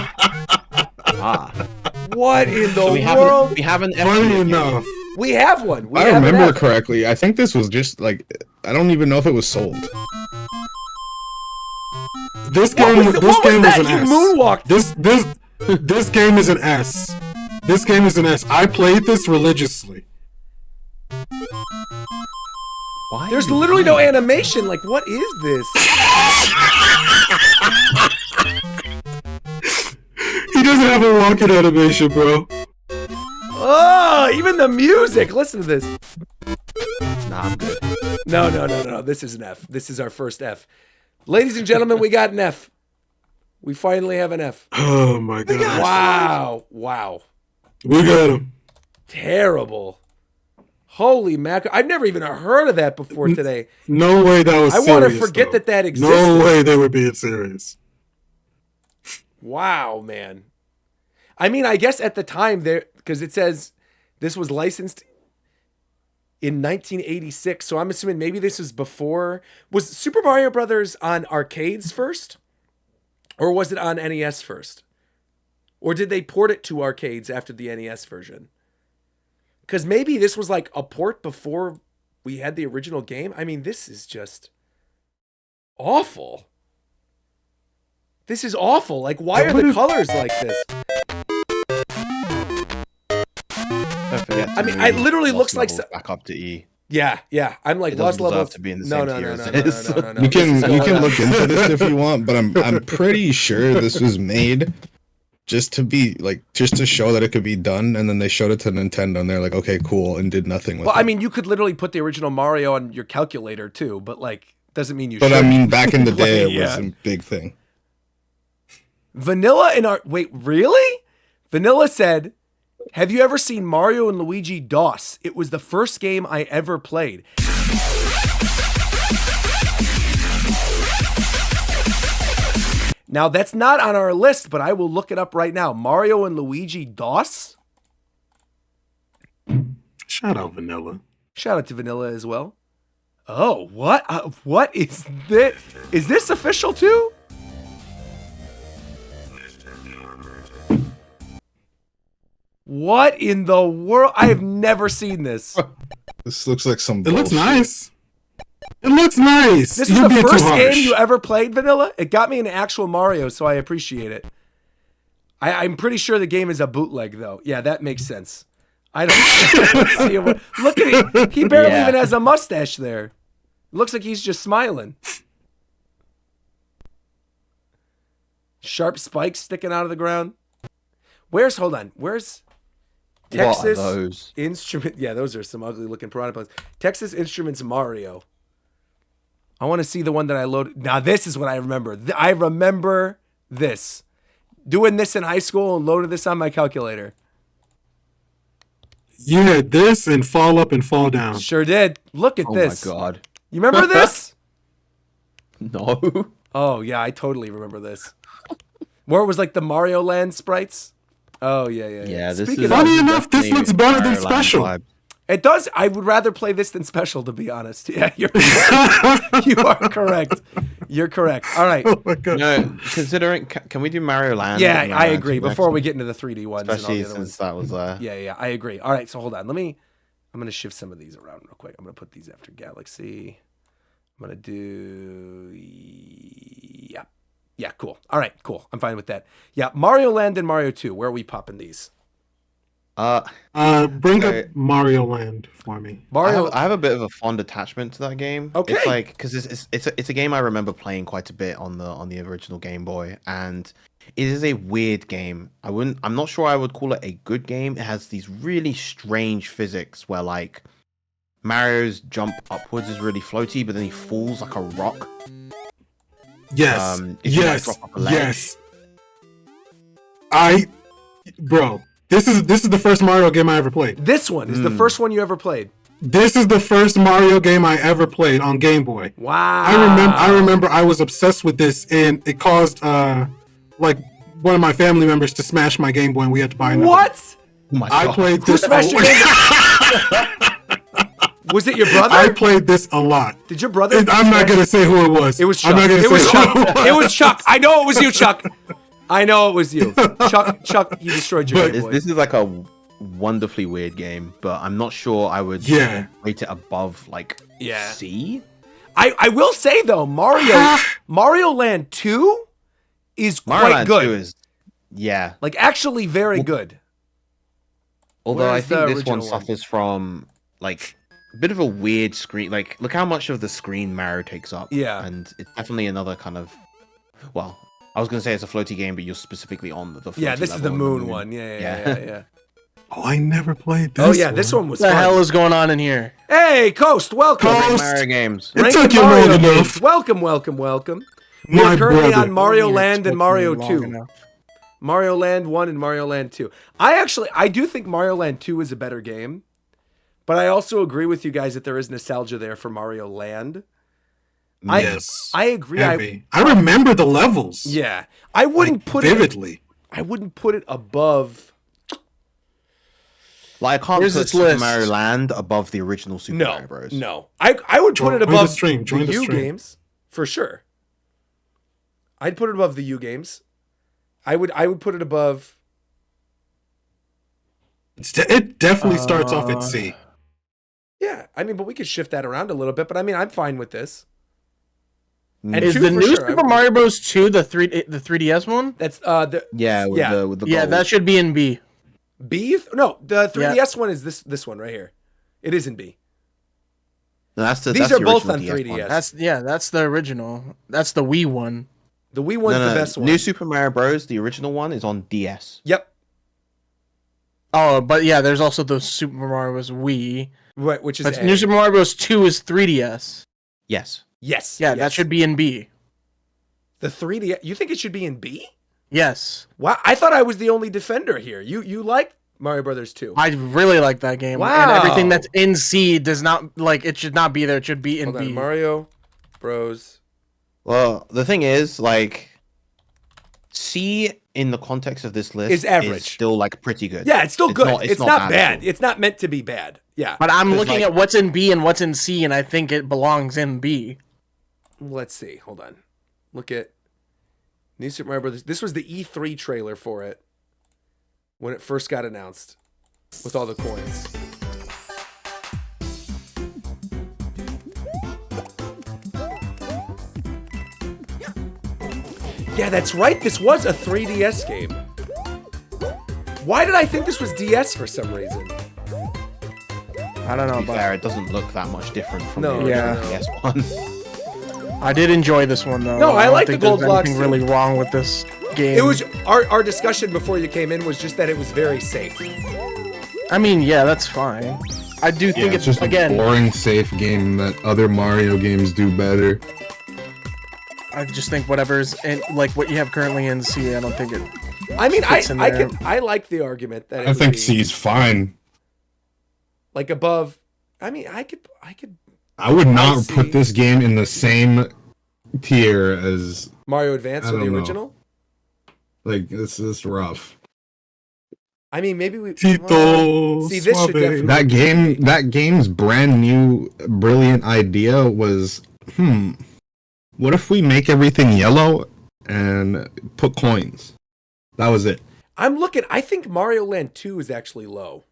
Ah. What in the So we world? haven't Funny enough, We have one. We I have an remember app. correctly. I think this was just like, I don't even know if it was sold. this What game was was that? an You S. moonwalked. This game is an S. This game is an S. I played this religiously. Why? There's literally no animation. Like, what is this? He doesn't have a walking animation, bro. Oh, even the music. Listen to this. Nah, I'm good. No. This is an F. This is our first F. Ladies and gentlemen, we got an F. We finally have an F. Oh my god. Wow. We got him. Terrible. Holy mackerel. I've never even heard of that before today. No way that was I serious. want to forget though. that existed. No way they were being serious. Wow, man. I mean, I guess at the time there, because it says this was licensed in 1986, so I'm assuming maybe this was before. Was Super Mario Brothers on arcades first, or was it on NES first, or did they port it to arcades after the NES version? Because maybe this was like a port before we had the original game. I mean, this is just awful. This is awful. Like, why are the colors like this? Don't forget to I mean, move it literally lost looks like levels back up to E. Yeah. I'm like It lost doesn't level. deserve to be in the No. same tier as this. No. You can This is all- look into this if you want, but I'm pretty sure this was made just to show that it could be done, and then they showed it to Nintendo and they're like, okay, cool, and did nothing with Well, it. I mean, you could literally put the original Mario on your calculator too, but like, doesn't mean you But should. I mean, back in the day, it Yeah. was a big thing. Vanilla in our wait, really? Vanilla said, "Have you ever seen Mario and Luigi DOS? It was the first game I ever played." Now that's not on our list, but I will look it up right now. Mario and Luigi DOS. Shout out Vanilla. Shout out to Vanilla as well. Oh, what? What is this? Is this official too? What in the world? I have never seen this. This looks like some It looks bullshit. nice. It looks nice. This is You're the being too first harsh. game you ever played, Vanilla? It got me an actual Mario, so I appreciate it. I'm pretty sure the game is a bootleg, though. Yeah, that makes sense. I don't see him. Look at him. He barely Yeah. even has a mustache there. Looks like he's just smiling. Sharp spikes sticking out of the ground. Hold on. Where's Texas What are those? Instrument. Yeah, those are some ugly looking piranha plants. Texas Instruments Mario. I want to see the one that I loaded. Now this is what I remember. I remember this. Doing this in high school and loaded this on my calculator. You had this and Fall Up and Fall Down. Sure did. Look at this. Oh my god. You remember this? No. Oh yeah, I totally remember this. Where it was like the Mario Land sprites. Oh yeah. Yeah, this Speaking is of- Funny enough, this definitely looks better than Mario Land Special. vibe. It does. I would rather play this than Special, to be honest. Yeah, you are correct. You're correct. All right. Oh my god. No, considering, can we do Mario Land? Yeah, and Mario I Land agree. 2 Before next? we get into the 3D ones, Especially and all the other since ones. that was Yeah, I agree. All right, so hold on. I'm gonna shift some of these around real quick. I'm gonna put these after Galaxy. I'm gonna do yeah, cool. All right, cool. I'm fine with that. Yeah, Mario Land and Mario 2. Where are we popping these? Bring Okay. up Mario Land for me. Mario. I have a bit of a fond attachment to that game. Okay. It's like because it's a game I remember playing quite a bit on the original Game Boy, and it is a weird game. I'm not sure I would call it a good game. It has these really strange physics where like Mario's jump upwards is really floaty, but then he falls like a rock. Yes. If you, like, Yes. drop off a ledge. Yes. Bro, this is the first Mario game I ever played. This one is the first one you ever played. This is the first Mario game I ever played on Game Boy. Wow. I remember I was obsessed with this, and it caused like one of my family members to smash my Game Boy, and we had to buy another. What? Oh my I God. played Who this. smashed your Game Boy? Was it your brother? I played this a lot. Did your brother? I'm not gonna say who it was. It was Chuck. I'm not gonna It say was who Chuck. it was. It was Chuck. I know it was you, Chuck. I know it was you. Chuck, you destroyed your Game Boy. This is like a wonderfully weird game, but I'm not sure I would Yeah. rate it above like Yeah. C. I will say though, Mario Land 2 is Mario quite Land good. 2 is Like actually very good. although I Where's the think this original one suffers from like a bit of a weird screen. Like look how much of the screen Mario takes up. Yeah. And it's definitely another kind of well, I was gonna say it's a floaty game, but you're specifically on the floaty Yeah, this is the level on moon one. Yeah. Yeah. Oh, I never played this. Oh yeah, this one was What the fun. hell is going on in here? Hey, Coast, welcome. Coast. Mario games. It Rankin took you Mario long games. enough. Welcome. We My are currently brother. on Mario You're Land and expecting Mario long 2. enough. Mario Land 1 and Mario Land 2. I do think Mario Land 2 is a better game, but I also agree with you guys that there is nostalgia there for Mario Land. Yes. I agree. Heavy. I remember the levels. Yeah. I wouldn't put it vividly. I wouldn't put it above. Like I can't Where's put its Super list? Mario Land above the original Super Mario Bros. No. I would put it Join the above stream, join the the U stream. games for sure. I'd put it above the U games. I would put it above. It definitely starts off at C. Yeah, I mean, but we could shift that around a little bit. But I mean, I'm fine with this. And Is two the for new sure, I Super would- Mario Bros. 2 the 3DS one? That's the Yeah, with Yeah. the Yeah, gold. that should be in B. B. No, the 3DS one is this one right here. It is in B. No, that's the, These that's are the both original on DS one. 3DS. That's the original. That's the Wii one. The Wii one's No, the best one. New Super Mario Bros. The original one is on DS. Yep. Oh, but yeah, there's also the Super Mario Bros. Wii. Right, which is But A. New Super Mario Bros. 2 is 3DS. Yes. Yes. Yeah, yes. that should be in B. The 3D. You think it should be in B? Yes. Wow, I thought I was the only defender here. You like Mario Brothers 2? I really like that game. Wow. And everything that's in C does not, like, it should not be there. It should be in Hold on, B. Mario Bros. Well, the thing is, like, C in the context of this list Is average. still like pretty good. Yeah, it's still good. It's not bad. at all. It's not meant to be bad. Yeah. But I'm There's, looking like- at what's in B and what's in C, and I think it belongs in B. Let's see. Hold on. Look at New Super Mario Brothers. This was the E3 trailer for it when it first got announced with all the coins. Yeah, that's right. This was a 3DS game. Why did I think this was DS for some reason? I don't To know, be but fair, it doesn't look that much different from No, the yeah. original DS one. I did enjoy this one, though. No, I don't like the think gold there's blocks, anything really wrong with this game. It was our discussion before you came in was just that it was very safe. I mean, yeah, that's fine. I do think it's just again. a boring, safe game that other Mario games do better. I just think whatever's in, like what you have currently in C, I don't think it. I mean, fits in there. I like the argument that it I would think be, C's fine. like above. I mean, I could. I would not see. put this game in the same tier as Mario Advance I or the don't know. original. like this is rough. I mean, maybe we. Tito, see, this should suave. definitely. That game's brand new brilliant idea was what if we make everything yellow and put coins? That was it. I'm looking. I think Mario Land 2 is actually low.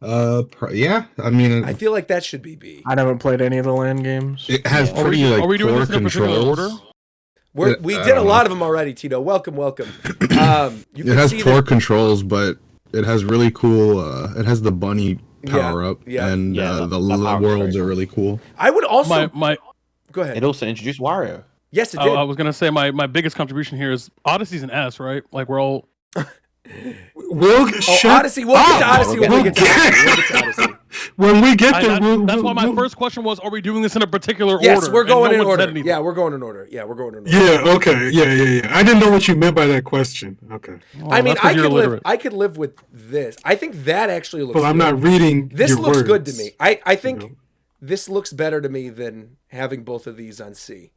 Yeah, I mean I feel like that should be B. I never played any of the land games. it has Are pretty we like doing poor this in a particular controls. order? We I did a don't lot know. of them already, Tito. Welcome. You It can has see poor that- controls, but it has really cool. It has the bunny power up, yeah. and Yeah, the that power worlds is are really cool. I would also My go ahead. It also introduced Wario. Yes, it did. I was gonna say my biggest contribution here is Odyssey's an S, right? Like we're all We'll shut Odyssey. We'll get to up. Odyssey when we get to Odyssey. We'll get to Odyssey. When we get I- there, that- we'll, that's why my we'll- first question was: are we doing this in a particular Yes, order? we're And going no in one said order. anything. Yeah, we're going in order. Yeah. Okay. Yeah. I didn't know what you meant by that question. Okay. Oh, I mean, that's 'cause I you're could live. illiterate. I could live with this. I think that actually looks. Well, I'm good. not reading. This your looks good to words. me. I think You know? this looks better to me than having both of these on C.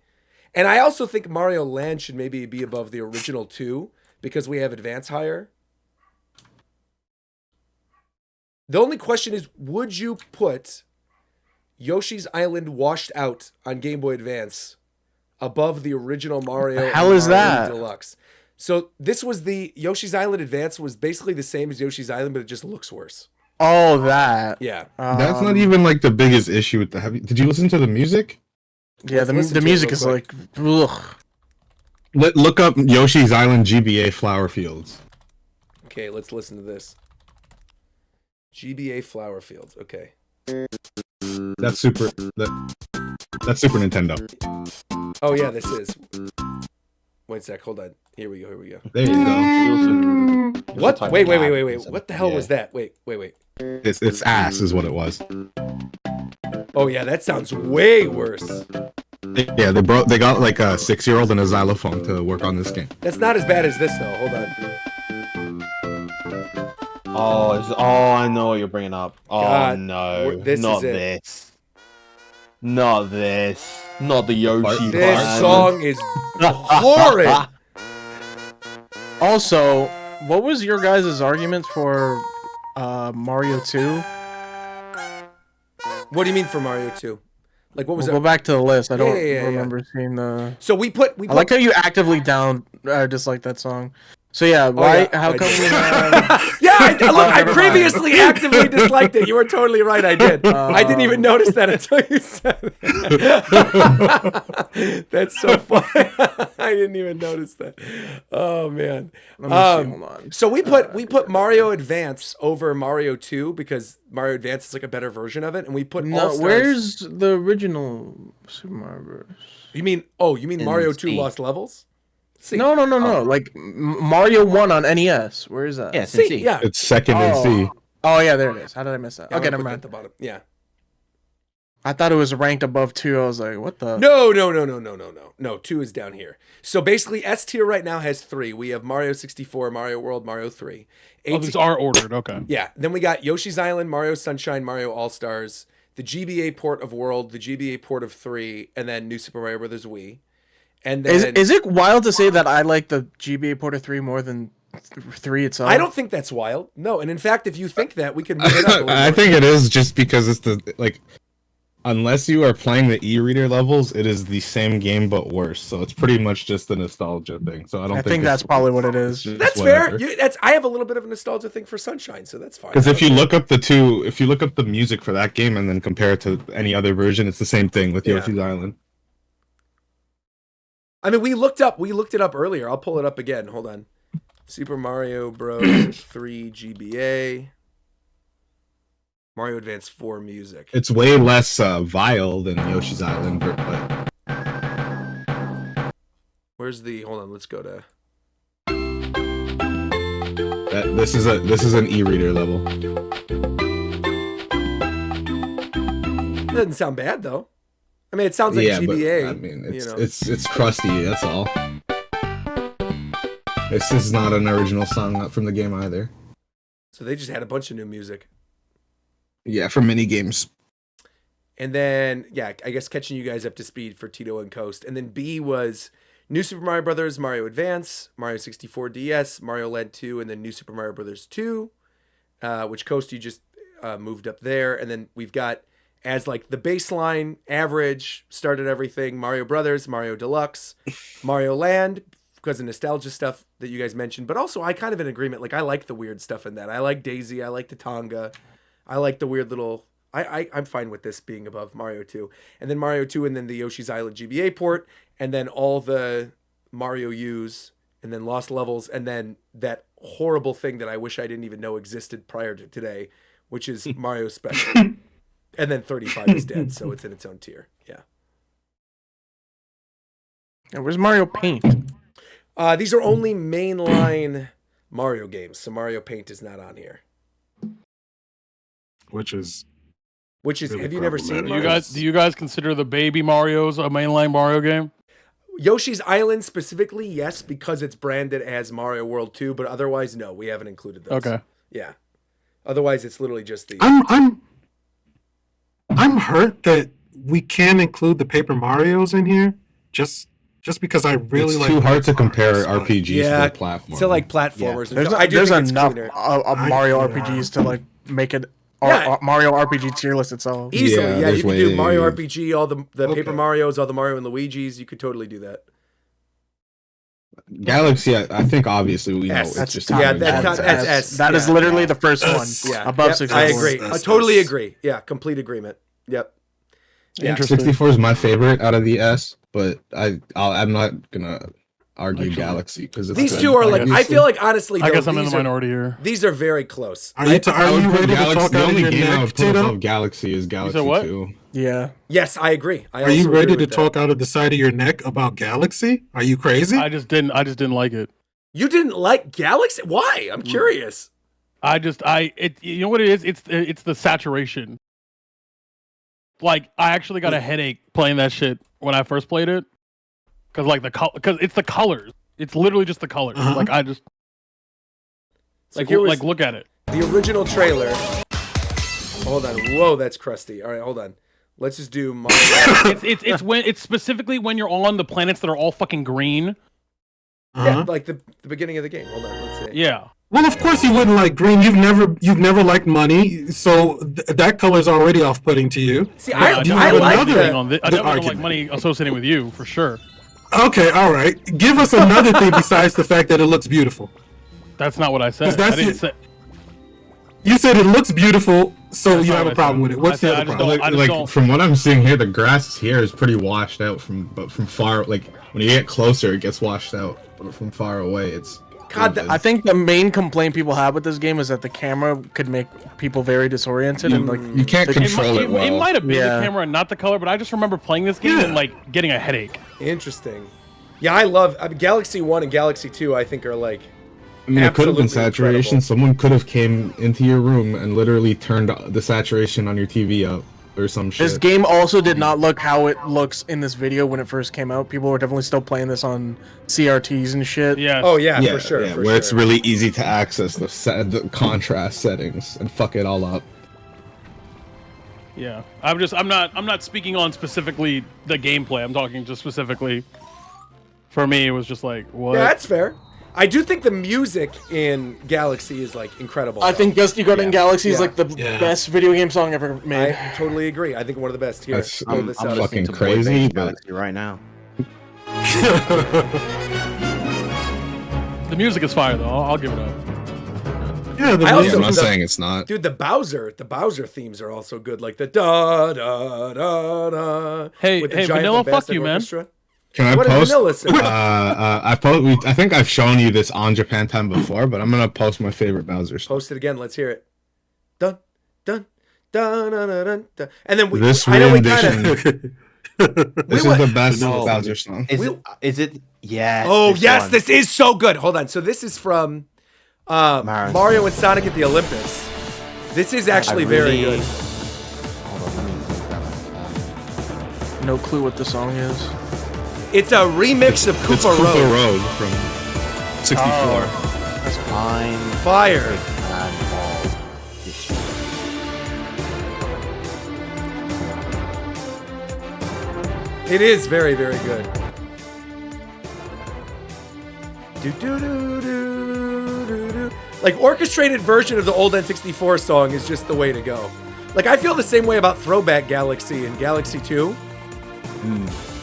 And I also think Mario Land should maybe be above the original 2 because we have Advance higher. The only question is, would you put Yoshi's Island washed out on Game Boy Advance above the original Mario? The hell and is Mario that? Deluxe. So this was the Yoshi's Island Advance was basically the same as Yoshi's Island, but it just looks worse. Oh, that. Yeah. That's not even like the biggest issue with the heavy. Did you listen to the music? Yeah, Let's listen the to it music real is quick. like. Ugh. Look up Yoshi's Island GBA Flower Fields. Okay, let's listen to this. GBA Flower Fields. Okay. That's that's Super Nintendo. Oh yeah, this is. Wait a sec. Hold on. Here we go. There you go. What? type Wait. of map. What the hell Yeah. was that? Wait. It's ass is what it was. Oh yeah, that sounds way worse. Yeah, they got like a 6-year-old and a xylophone to work on this game. That's not as bad as this though. Hold on. Oh, I know what you're bringing up. Oh God, no, this not is it. this. Not this. Not the Yoshi. This part. song is horrid. Also, what was your guys' argument for Mario 2? What do you mean for Mario 2? Like what was We'll it? go back to the list. I don't Yeah. remember seeing the. So we put. I like how you actively dislike that song. So yeah, why? yeah, how I come did. we have? Yeah, look, I never mind. previously actively disliked it. You were totally right. I did. I didn't even notice that until you said it. That's so funny. I didn't even notice that. Oh man. Let me see, hold on. So we put Mario Advance over Mario 2 because Mario Advance is like a better version of it, and we put No, All-Stars. where's the original Super Mario Bros? You mean Mario 2 C. Lost Levels? See. No. Like Mario 1 on NES. Where is that? Yes, See, yeah. It's second in C. Oh yeah, there it is. How did I miss that? Yeah, Okay, I'm gonna never put that mind. at the bottom. Yeah. I thought it was ranked above 2. I was like, what the? No. No, 2 is down here. So basically, S tier right now has 3. We have Mario 64, Mario World, Mario 3. Oh, these are ordered. Okay. Yeah. Then we got Yoshi's Island, Mario Sunshine, Mario All Stars, the GBA port of World, the GBA port of 3, and then New Super Mario Bros. Wii. And then Is it wild to say that I like the GBA Porter 3 more than 3 itself? I don't think that's wild. No, and in fact, if you think that, we can move it up a little I more. think it is just because it's unless you are playing the e-reader levels, it is the same game but worse. So it's pretty much just a nostalgia thing. So I don't I think think that's probably what it is. That's fair. I have a little bit of a nostalgia thing for Sunshine, so that's fine. Because if you look up the music for that game and then compare it to any other version, it's the same thing with Yeah. Yoshi's Island. I mean, we looked it up earlier. I'll pull it up again. Hold on. Super Mario Bros. 3 GBA. Mario Advance 4 music. It's way less vile than Yoshi's Island, but Where's the? Hold on. Let's go to. This is an e-reader level. Doesn't sound bad though. I mean, it sounds like GBA. But, I mean, it's crusty. That's all. This is not an original song from the game either. So they just had a bunch of new music. Yeah, for mini games. And then, yeah, I guess catching you guys up to speed for Tito and Coast. And then B was New Super Mario Brothers, Mario Advance, Mario 64 DS, Mario Land 2, and then New Super Mario Brothers 2, which Coast you just moved up there. And then we've got, as like the baseline average, started everything, Mario Brothers, Mario Deluxe, Mario Land, because of nostalgia stuff that you guys mentioned. But also, I kind of in agreement, like I like the weird stuff in that. I like Daisy, I like the Tonga, I like the weird little... I'm fine with this being above Mario 2. And then Mario 2 and then the Yoshi's Island GBA port, and then all the Mario U's, and then Lost Levels, and then that horrible thing that I wish I didn't even know existed prior to today, which is Mario Special. And then 35 is dead, so it's in its own tier. Yeah. And where's Mario Paint? These are only mainline Mario games, so Mario Paint is not on here. Which is Really have you never seen? Do you guys consider the Baby Mario's a mainline Mario game? Yoshi's Island specifically, yes, because it's branded as Mario World 2, but otherwise, no, we haven't included those. Okay. Yeah. Otherwise, it's literally just the. I'm hurt that we can't include the Paper Marios in here, just because I really it's like. Too hard to compare Mario, RPGs to platformers. To like platformers. Yeah. There's enough Mario RPGs to like make it. Mario RPG tier list itself. Easily, yeah. You can do Mario way... RPG, all the Paper Marios, all the Mario and Luigi's. You could totally do that. Galaxy, I think obviously we know S. it's just that's S. That is literally the first one. Yeah, above 64. I agree. I totally agree. Yeah, complete agreement. Yep. Yeah. 64 is my favorite out of the S, but I'm not gonna argue Galaxy because these two are like. I feel like honestly, I guess I'm in the minority here. These are very close. Are you ready to talk the out of only your game I neck, would put Tito? above Galaxy is Galaxy 2. Yeah. Yes, I agree. Are you ready to talk out of the side of your neck about Galaxy? Are you crazy? I just didn't like it. You didn't like Galaxy? Why? I'm curious. You know what it is? It's the saturation. Like I actually got a headache playing that shit when I first played it, because it's the colors. It's literally just the colors. Like I just look at it. The original trailer. Hold on. Whoa, that's crusty. All right, hold on. Let's just do Mario. it's specifically when you're on the planets that are all fucking green. Yeah, like the beginning of the game. Hold on, let's see. Yeah. Well, of course you wouldn't like green. You've never liked money, so that color's already off-putting to you. See, I like that. I definitely don't like money associating with you for sure. Okay, all right. Give us another thing besides the fact that it looks beautiful. That's not what I said. I didn't say. You said it looks beautiful, so you have a problem with it. What's the other problem? From what I'm seeing here, the grass here is pretty washed out from far. Like when you get closer, it gets washed out, but from far away, it's. God, I think the main complaint people have with this game is that the camera could make people very disoriented and like you can't control it well. It might have been the camera and not the color, but I just remember playing this game and like getting a headache. Interesting. Yeah, I love Galaxy 1 and Galaxy 2. I think are like. I mean, it could have been absolutely saturation. incredible. Someone could have came into your room and literally turned the saturation on your TV up or some shit. This game also did not look how it looks in this video when it first came out. People were definitely still playing this on CRTs and shit. Yeah. Oh yeah, for sure. Yeah, where it's really easy to access the contrast settings and fuck it all up. Yeah. I'm not speaking on specifically the gameplay. I'm talking just specifically. For me, it was just like what? Yeah, that's fair. I do think the music in Galaxy is like incredible. I think Just You Got in Galaxy is like the Yeah. best video game song ever made. I totally agree. I think one of the best here. That's- Pull I'm this fucking out. listening to Boy crazy, Band but- Galaxy right now. The music is fire though. I'll give it up. Yeah, I also- I'm not the- saying it's not. Dude, the Bowser themes are also good. Like the da da da da. Hey, with the hey, giant Vanilla, fuck bombastic you, man. orchestra. Can I What did post? Vanilla say? I think I've shown you this on Japan Time before, but I'm gonna post my favorite Bowser song. Post it again. Let's hear it. Dun dun dun dun dun dun. dun. And then This I know we rendition. kind of. This is the best Bowser song. Is it? Yes. Oh this yes, one. this is so good. Hold on. So this is from Mario and Sonic at the Olympics. This is actually very good. Hold on, let me grab it. No clue what the song is. It's a remix of It's Koopa Koopa Road. Road from 64. I'm Fire. big fan of this one. It is very, very good. Do, do, do, do, do, do. Like, orchestrated version of the old N64 song is just the way to go. Like, I feel the same way about Throwback Galaxy and Galaxy 2.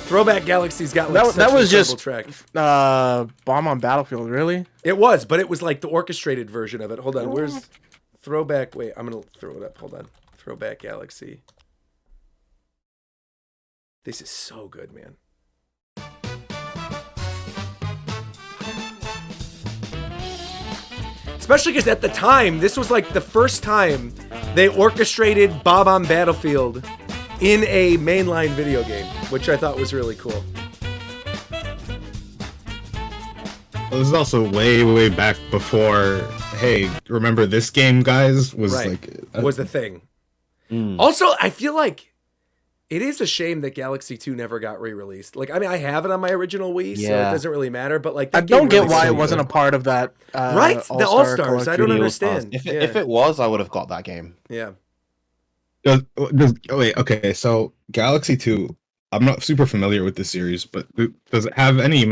Throwback Galaxy's got like such that an was incredible just track. Bomb on Battlefield, really? It was, but it was like the orchestrated version of it. Hold on, where's Throwback? Wait, I'm gonna throw it up. Hold on, Throwback Galaxy. This is so good, man. Especially because at the time, this was like the first time they orchestrated Bob on Battlefield in a mainline video game, which I thought was really cool. Well, this is also way, way back before. Hey, remember this game, guys? Was Right. like Was the thing. Also, I feel like it is a shame that Galaxy 2 never got re-released. Like, I mean, I have it on my original Wii, so it Yeah. doesn't really matter. But like, I that game don't get really why so it wasn't a good. part of that. Right, the All-Stars. I don't Really understand. If Yeah. if it was, I would have got that game. Yeah. wait, okay, so Galaxy 2, I'm not super familiar with the series, but does it have any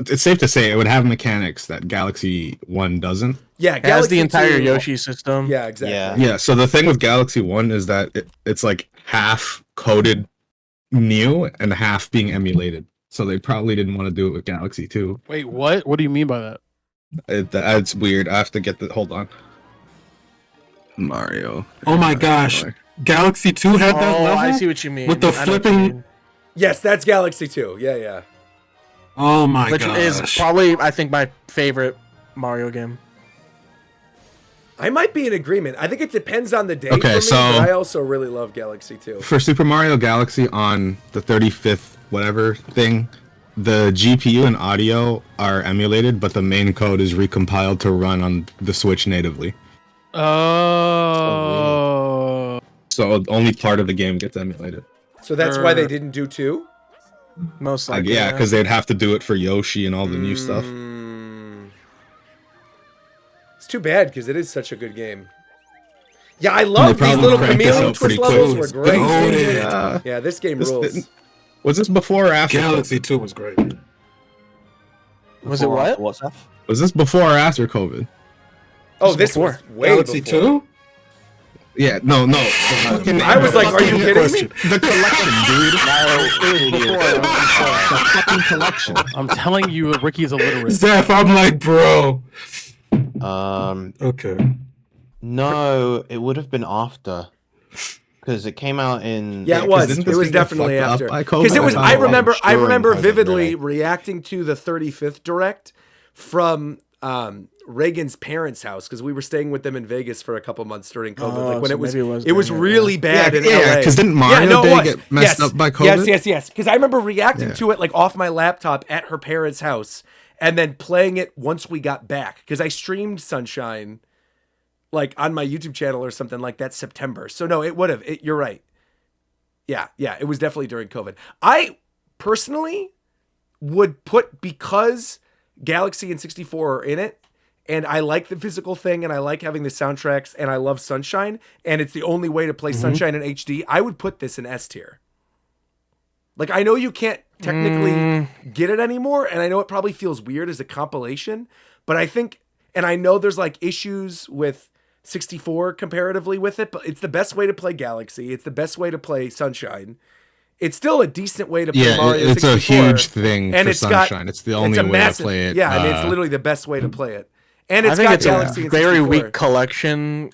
it's safe to say it would have mechanics that Galaxy 1 doesn't. Yeah, It has the entire 2 Yoshi system. Yeah, exactly. Yeah. Yeah, so the thing with Galaxy 1 is that it's like half coded new and half being emulated. So they probably didn't want to do it with Galaxy 2. Wait, what? What do you mean by that? It's weird. I have to get the hold on. Mario. Oh my gosh. Galaxy 2 had that Oh, level? I see what you mean. With the I know what you flipping- mean. Yes, that's Galaxy 2. Yeah, yeah. Oh my Which gosh. is probably, I think, my favorite Mario game. I might be in agreement. I think it depends on the day Okay, for me, so- but I also really love Galaxy 2. For Super Mario Galaxy on the 35th whatever thing, the GPU and audio are emulated, but the main code is recompiled to run on the Switch natively. Oh. So only part of the game gets emulated. So that's why they didn't do 2? Most Like, likely. yeah, because they'd have to do it for Yoshi and all the new stuff. It's too bad because it is such a good game. Yeah, I love They these probably little cranked this chameleon out twist pretty levels quick. were great. Loaded. Yeah, this game This rules. didn't- Was this before or after? Galaxy 2 was great. Was it what? What's F? Was this before or after COVID? Oh, this was way Galaxy before. 2? Yeah, no. I was like, are you kidding me? The collection, dude. No, The fucking collection. I'm telling you, Ricky's illiterate. Zeph, I'm like, bro. Okay. No, it would have been after. Because it came out in. Yeah, it 'cause was. didn't It this was thing get definitely fucked up after. by COVID? Because it was. I I thought it remember. was I remember during COVID, vividly really. reacting to the 35th direct from Reagan's parents' house because we were staying with them in Vegas for a couple months during COVID. Oh, like when so it was. maybe it was It was during it, really bad in LA. Yeah, because didn't Mario no, it Day was. get messed Yes. up by COVID? Yes. Because I remember reacting Yeah. to it like off my laptop at her parents' house, and then playing it once we got back because I streamed Sunshine, like on my YouTube channel or something like that September. So no, it would have. You're right. Yeah, it was definitely during COVID. I personally would put, because Galaxy and 64 are in it, and I like the physical thing, and I like having the soundtracks, and I love Sunshine, and it's the only way to play Sunshine in HD, I would put this in S tier. Like, I know you can't technically get it anymore, and I know it probably feels weird as a compilation, but I think, and I know there's like issues with 64 comparatively with it, but it's the best way to play Galaxy. It's the best way to play Sunshine. It's still a decent way to play Yeah, Mario it's 64. a huge thing and for it's got- Sunshine. It's the only a way massive- to play it. Yeah, I mean, it's literally the best way to play it. And I it's think got it's Galaxy a and very 64. weak collection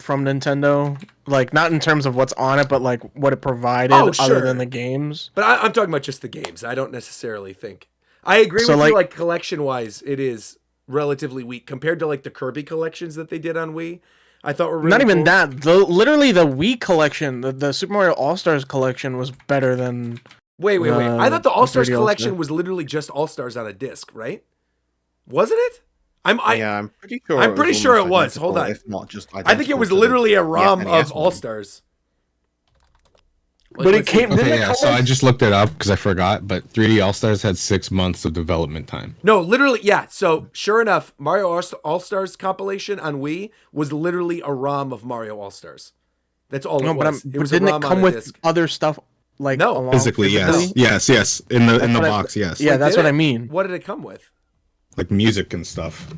from Nintendo. Like, not in terms of what's on it, but like what it provided Oh, other sure. than the games. But I'm talking about just the games. I don't necessarily think. I agree So, with like- you, like, collection-wise, it is relatively weak compared to, like, the Kirby collections that they did on Wii. I thought were really Not even cool. that. Literally the Wii collection, the Super Mario All-Stars collection was better than... Wait. I thought the the All-Stars 3D collection All-Star. was literally just All-Stars on a disc, right? Wasn't it? I'm pretty sure. I'm pretty sure it was. almost Hold on. If not just I think it was identical to literally a the ROM NES of one. All Stars. But it came. Okay, yeah. So I just looked it up because I forgot. But 3D All Stars had 6 months of development time. No, literally, yeah. So sure enough, Mario All Stars compilation on Wii was literally a ROM of Mario All Stars. That's all No, it but, was. It was a didn't it ROM on come a with disc. other stuff like No. along Physically, yes, yes. In the what I- box, yes. Yeah, Wait, that's did what it? I mean. What did it come with? Like music and stuff.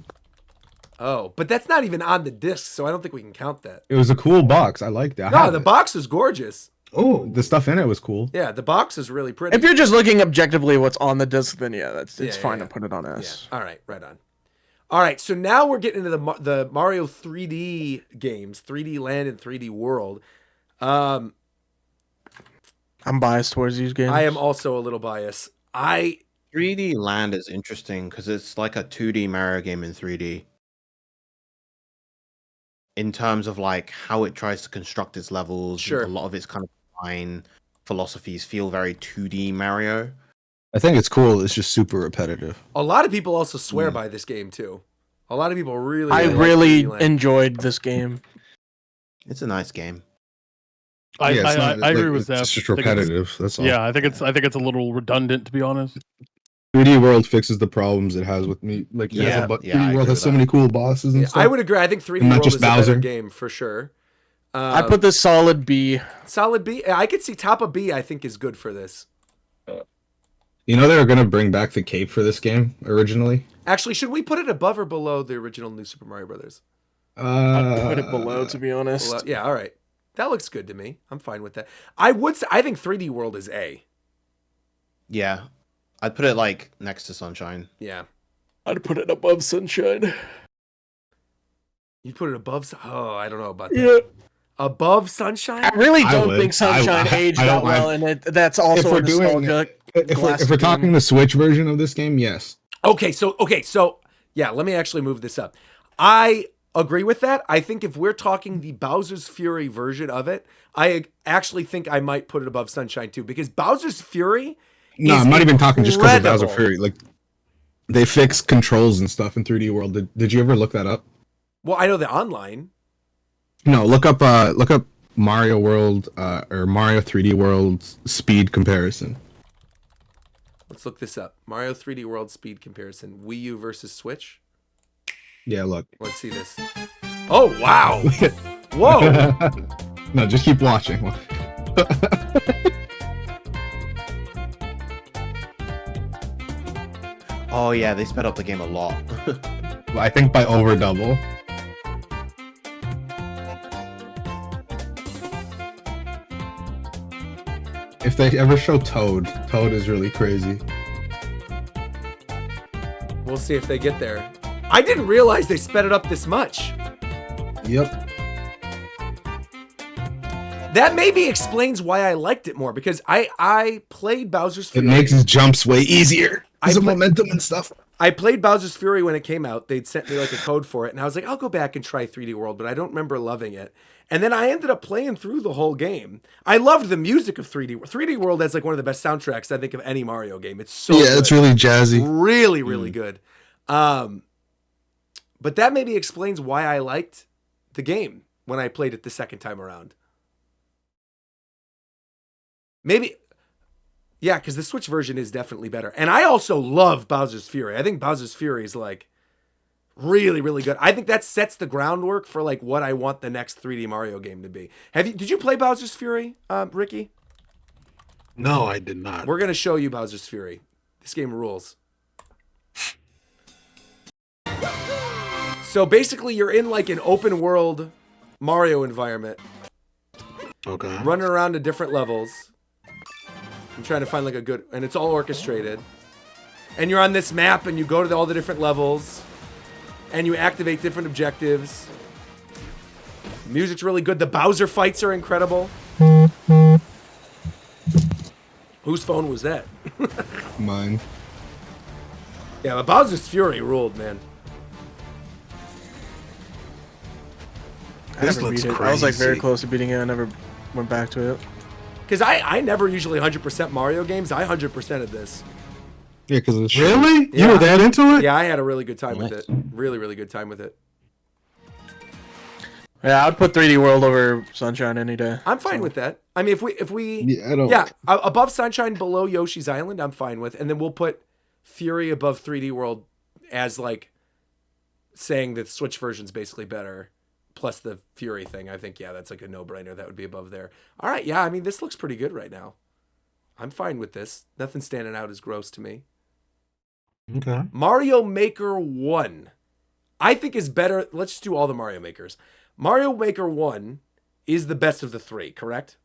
Oh, but that's not even on the disc, so I don't think we can count that. It was a cool box. I liked it. I No, have the it. box is gorgeous. Oh, the stuff in it was cool. Yeah, the box is really pretty. If you're just looking objectively what's on the disc, then yeah, it's Yeah, fine yeah. to put it on Yeah. S. All right, right on. All right, so now we're getting into the Mario 3D games, 3D Land and 3D World. I'm biased towards these games. I am also a little biased. 3D Land is interesting because it's like a 2D Mario game in 3D. In terms of like how it tries to construct its levels, Sure. a lot of its kind of design philosophies feel very 2D Mario. I think it's cool. It's just super repetitive. A lot of people also swear by this game too. A lot of people really. I like really 3D Land. enjoyed this game. It's a nice game. I Yeah, it's not- agree like, with that. It's just I think it's- repetitive. That's all. Yeah, I think it's a little redundant, to be honest. 3D World fixes the problems it has with me. Like, Yeah, but yeah, I 3D agree World has with so that. many cool bosses and Yeah, stuff. I would agree. I think 3D And not World just is a better Bowser. game for sure. I put this solid B. solid B. I could see top of B. I think is good for this. You know they were gonna bring back the cape for this game originally. Actually, should we put it above or below the original New Super Mario Brothers? I'd put it below, to be honest. Well, yeah, all right. That looks good to me. I'm fine with that. I would say I think 3D World is A. Yeah, I'd put it like next to Sunshine. Yeah. I'd put it above Sunshine. You put it above. Oh, I don't know about that. Yeah. Above Sunshine? I really I don't would. think Sunshine aged I that don't- well, and that's also we're a doing- nostalgia. If classic we're game. talking the Switch version of this game, yes. Okay, so yeah, let me actually move this up. I agree with that. I think if we're talking the Bowser's Fury version of it, I actually think I might put it above Sunshine too, because Bowser's Fury. No, is I'm not even talking just because of Bowser incredible. Fury. Like, they fix controls and stuff in 3D World. Did you ever look that up? Well, I know the online. No, look up Mario World or Mario 3D World speed comparison. Let's look this up. Mario 3D World speed comparison. Wii U versus Switch. Yeah, look. Let's see this. Oh wow! Whoa! No, just keep watching. Oh yeah, they sped up the game a lot. I think by over double. If they ever show Toad, Toad is really crazy. We'll see if they get there. I didn't realize they sped it up this much. Yep. That maybe explains why I liked it more, because I played Bowser's It Fury. makes his jumps way easier. Because of play- momentum and stuff. I played Bowser's Fury when it came out. They'd sent me like a code for it, and I was like, I'll go back and try 3D World, but I don't remember loving it. And then I ended up playing through the whole game. I loved the music of 3D World. 3D World has like one of the best soundtracks I think of any Mario game. It's so Yeah, it's good. really jazzy. really, really good. But that maybe explains why I liked the game when I played it the second time around. Maybe, yeah, because the Switch version is definitely better. And I also love Bowser's Fury. I think Bowser's Fury is like really, really good. I think that sets the groundwork for like what I want the next 3D Mario game to be. Did you play Bowser's Fury, Ricky? No, I did not. We're gonna show you Bowser's Fury. This game rules. So basically, you're in like an open world Mario environment, Okay. running around to different levels. I'm trying to find like a good, and it's all orchestrated. And you're on this map, and you go to all the different levels, and you activate different objectives. Music's really good. The Bowser fights are incredible. Whose phone was that? Mine. Yeah, but Bowser's Fury ruled, man. I This never looks beat it. I was like very crazy. close to beating it. I never went back to it. Because I never usually 100% Mario games. I 100%ed this. Yeah, because it's Really? Yeah. You were that into it? Yeah, I had a really good time with it. Really, really good time with it. Yeah, I'd put 3D World over Sunshine any day. I'm fine with that. I mean, if we Yeah, I don't. above Sunshine, below Yoshi's Island, I'm fine with, and then we'll put Fury above 3D World as like saying that the Switch version's basically better, plus the Fury thing. I think that's like a no-brainer. That would be above there. All right, I mean, this looks pretty good right now. I'm fine with this. Nothing standing out as gross to me. Okay. Mario Maker 1, I think is better. Let's just do all the Mario Makers. Mario Maker 1 is the best of the three, correct?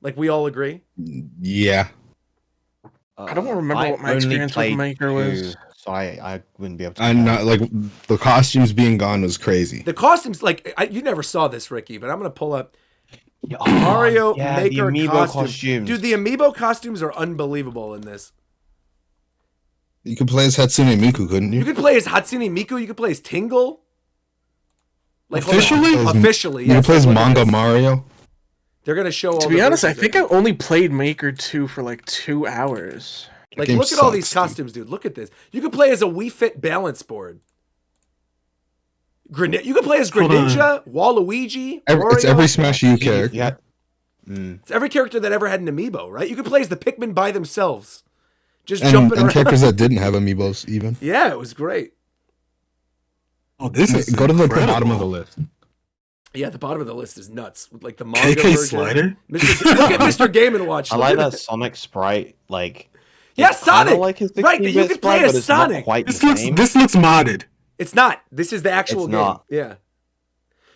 Like, we all agree? Yeah. I don't remember what my only experience with played Maker was. 2, so I wouldn't be able to. I'm not like the costumes being gone was crazy. The costumes, like, you never saw this, Ricky, but I'm going to pull up Oh, Mario yeah, Maker the amiibo costumes. Dude, the amiibo costumes are unbelievable in this. You could play as Hatsune Miku, couldn't you? You could play as Hatsune Miku. You could play as Tingle. Like, hold on. Officially? Officially, You could yes. play as Look at Manga this. Mario. They're going to show all To the be honest, I versions think of I only played Maker 2 for like 2 hours. it. Like, game look at all these sucks, dude. costumes, dude. Look at this. You could play as a Wii Fit balance board. You could play as Hold on. Greninja, Waluigi, It's Wario. every Smash U character. Yeah. It's every character that ever had an amiibo, right? You could play as the Pikmin by themselves. Just And, jumping and around. characters that didn't have amiibos even. Yeah, it was great. Oh, this is Go to the incredible. bottom of the list. Yeah, the bottom of the list is nuts. With like the manga KK version. Slider. Look at Mr. Game & Watch. I Look like at that it. Sonic sprite. Like, Yeah, it's kinda Sonic. Like his Right, you 16-bit could play sprite, as but it's not Sonic. quite This the looks same. modded. It's not. This is the actual It's game. not. Yeah.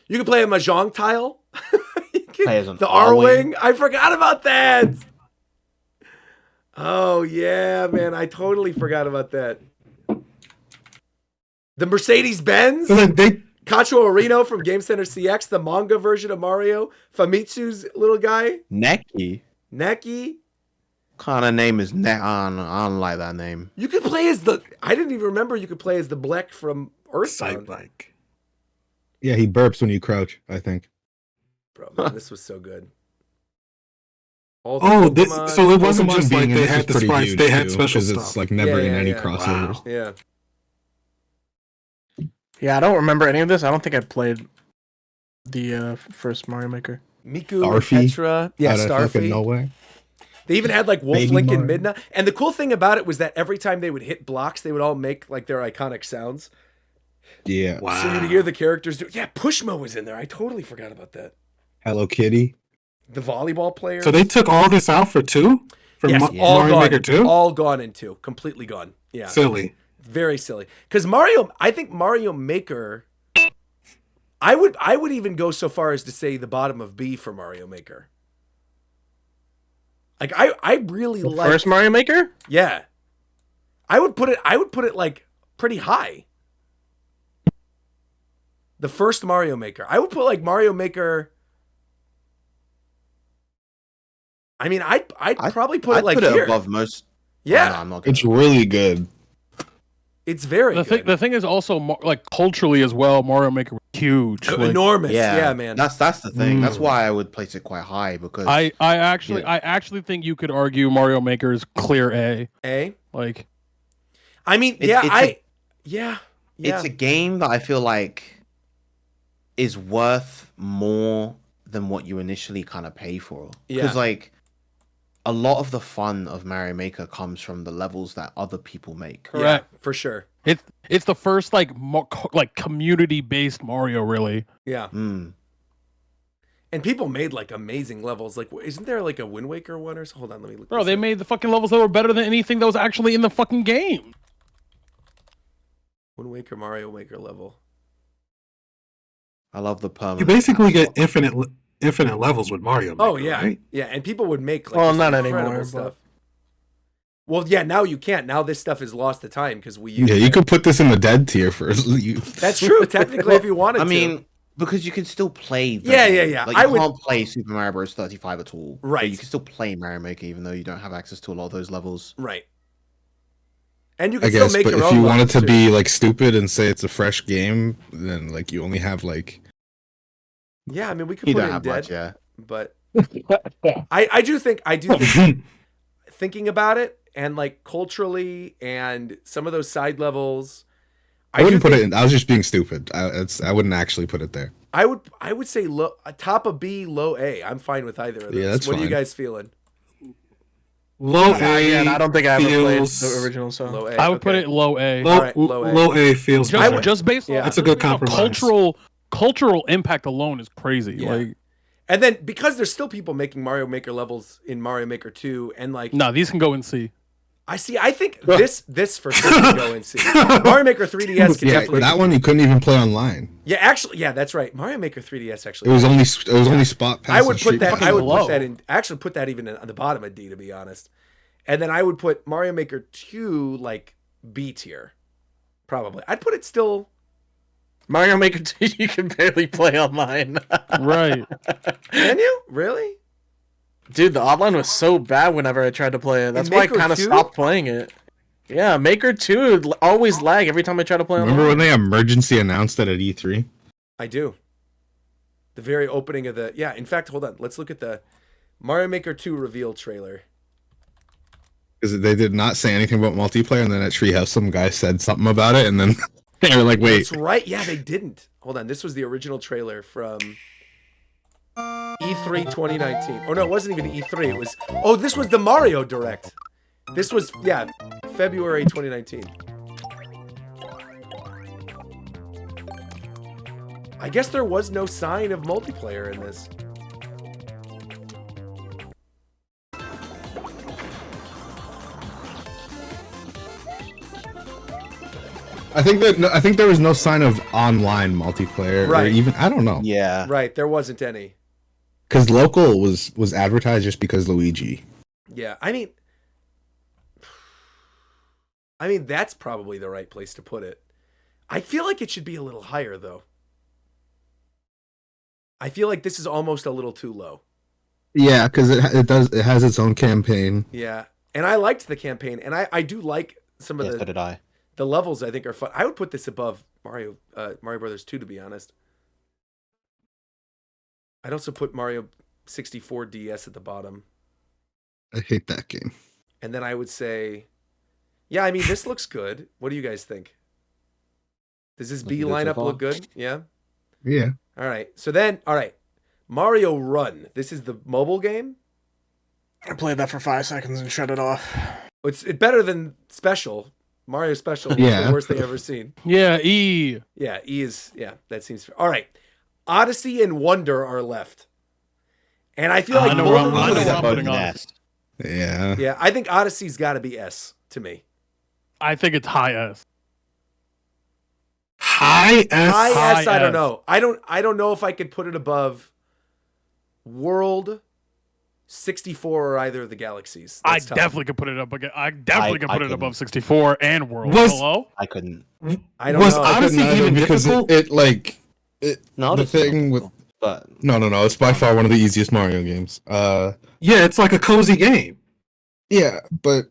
You can play a Mahjong tile. You can- Play as an the R-Wing. R-Wing. I forgot about that. Oh, yeah, man. I totally forgot about that. The Mercedes-Benz. So then they Kacho Arino from Game Center CX, the manga version of Mario. Famitsu's little guy. Neki. Neki. Kind of name is I don't like that name. You could play as the... I didn't even remember you could play as the Black from Earthbound. like. Yeah, he burps when you crouch, I think. Bro, man, this was so good. All the Oh, Pokemon. so it wasn't Pokemon just like being in they this had is the pretty sprites, huge, they had too, special 'cause stuff. it's like never in any yeah. crossovers. Yeah. Yeah, I don't remember any of this. I don't think I played the first Mario Maker. Miku, Starfy? Petra. Yeah, Out of fucking Starfy. nowhere. They even had like Wolf Baby Link and Mario. Midna. And the cool thing about it was that every time they would hit blocks, they would all make like their iconic sounds. Yeah. Wow. So you'd hear the characters do. Yeah, Pushmo was in there. I totally forgot about that. Hello Kitty. The volleyball players. So they took all this out for 2? For yes, all Mario gone. Maker 2? All gone in 2. Completely gone. Yeah. Silly. Very silly. Because I think Mario Maker, I would even go so far as to say the bottom of B for Mario Maker. Like I really The like first Mario Maker? Yeah. I would put it like pretty high. The first Mario Maker. I would put like Mario Maker. I mean, I'd probably put it like put it here. above most. Yeah. Oh, no, I'm not gonna. It's really good. It's very good. The thing is also like culturally as well. Mario Maker was huge. Like, Enormous. Yeah, man. That's the thing. That's why I would place it quite high because I actually think you could argue Mario Maker is clear A. A. Like, I mean, yeah. it's a game that I feel like is worth more than what you initially kind of pay for. Yeah. Because like a lot of the fun of Mario Maker comes from the levels that other people make. correct. Yeah, for sure. It's the first like community based Mario really. Yeah. Mm. And people made like amazing levels. Like, isn't there like a Wind Waker one or something? Hold on, let me look. Bro, this they up. made the fucking levels that were better than anything that was actually in the fucking game. Wind Waker, Mario Maker level. I love the permanent. You basically get aspect. infinite levels with Mario Maker, Oh yeah, right? yeah. And people would make like Well, just not incredible anymore, stuff. Well, yeah. Now you can't. Now this stuff has lost the time because we use. Yeah, you it. could put this in the dead tier for you. That's true. Technically, if you wanted I to. mean, because you can still play. them. Yeah. Like, I you would- can't play Super Mario Bros. 35 at all. but Right. you can still play Mario Maker even though you don't have access to a lot of those levels. Right. And you I can still guess, make but your if own. you wanted levels, to too. be like stupid and say it's a fresh game, then like you only have like Yeah, I mean, we could You put don't it in have dead, much, yeah. but I do think thinking about it and like culturally and some of those side levels, I wouldn't do put it think- in. I was just being stupid. I wouldn't actually put it there. I would say low, top of B, low A. I'm fine with either of those. Yeah, that's what are you fine. guys feeling? Low A. Again, I don't think I ever played feels, the original, so Low A. I would put okay. it low A. Low, All right, low A. low A feels Just, better. just based Yeah. on That's a good compromise. cultural impact alone is crazy. Yeah. Like, And then because there's still people making Mario Maker levels in Mario Maker 2, and like no, these can go in C. I think this for sure can go in C. Mario Maker 3DS can Yeah, definitely. that one you couldn't even play online. Yeah, actually, yeah, that's right. Mario Maker 3DS It actually. was only spot pass. I would and put Street that. Pass. I would low. put that in. Actually, put that even on the bottom of D, to be honest. And then I would put Mario Maker 2 like B tier, probably. I'd put it still. Mario Maker 2 you can barely play online. Right. Can you really? Dude, the online was so bad whenever I tried to play it. That's In why I Maker kind of 2? stopped playing it. Yeah, Maker 2 would always lag every time I try to play online. Remember when they emergency announced it at E3? I do. The very opening of the In fact, hold on. Let's look at the Mario Maker 2 reveal trailer. Because they did not say anything about multiplayer, and then at Treehouse, some guy said something about it, and then they were like, "Wait, That's right. Yeah, they didn't. Hold on. This was the original trailer from E3 2019. Oh no, it wasn't even E3. It was. Oh, this was the Mario Direct. This was February 2019. I guess there was no sign of multiplayer in this. I think there was no sign of online multiplayer, or Right. even I don't know, Yeah. Right, there wasn't any. because local was advertised just because Luigi. Yeah, I mean that's probably the right place to put it. I feel like it should be a little higher though. I feel like this is almost a little too low. Yeah, because it has its own campaign. Yeah, and I liked the campaign, and I do like some of Yes, so did I. the levels. I think are fun. I would put this above Mario Brothers 2, to be honest. I'd also put Mario 64 DS at the bottom, I hate that game. and then I would say, yeah, I mean this looks good. What do you guys think? Does this B Looking good so lineup far. look good? Yeah. Yeah, All right. So then, all right, Mario Run. This is the mobile game. I played that for 5 seconds and shut it off. It's better than Special. Mario Special was Yeah. the worst thing I've ever seen. Yeah, E. Yeah, E is, that seems fair. All right. Odyssey and Wonder are left. And I feel like I know both where of I'm- I these- know where I'm Both putting an on. S. yeah. Yeah, I think Odyssey's got to be S to me. I think it's high S. High S. High S, I don't S. know. I don't know if I could put it above World, 64, or either of the Galaxies. I That's tough. definitely could put it up again. I definitely could I put it couldn't. above 64 and World. Was- Hello? I couldn't. I don't Was know. Odyssey Couldn't either even because difficult? No, the it's not thing with difficult, but no, it's by far one of the easiest Mario games. Yeah, it's like a cozy game. Yeah, but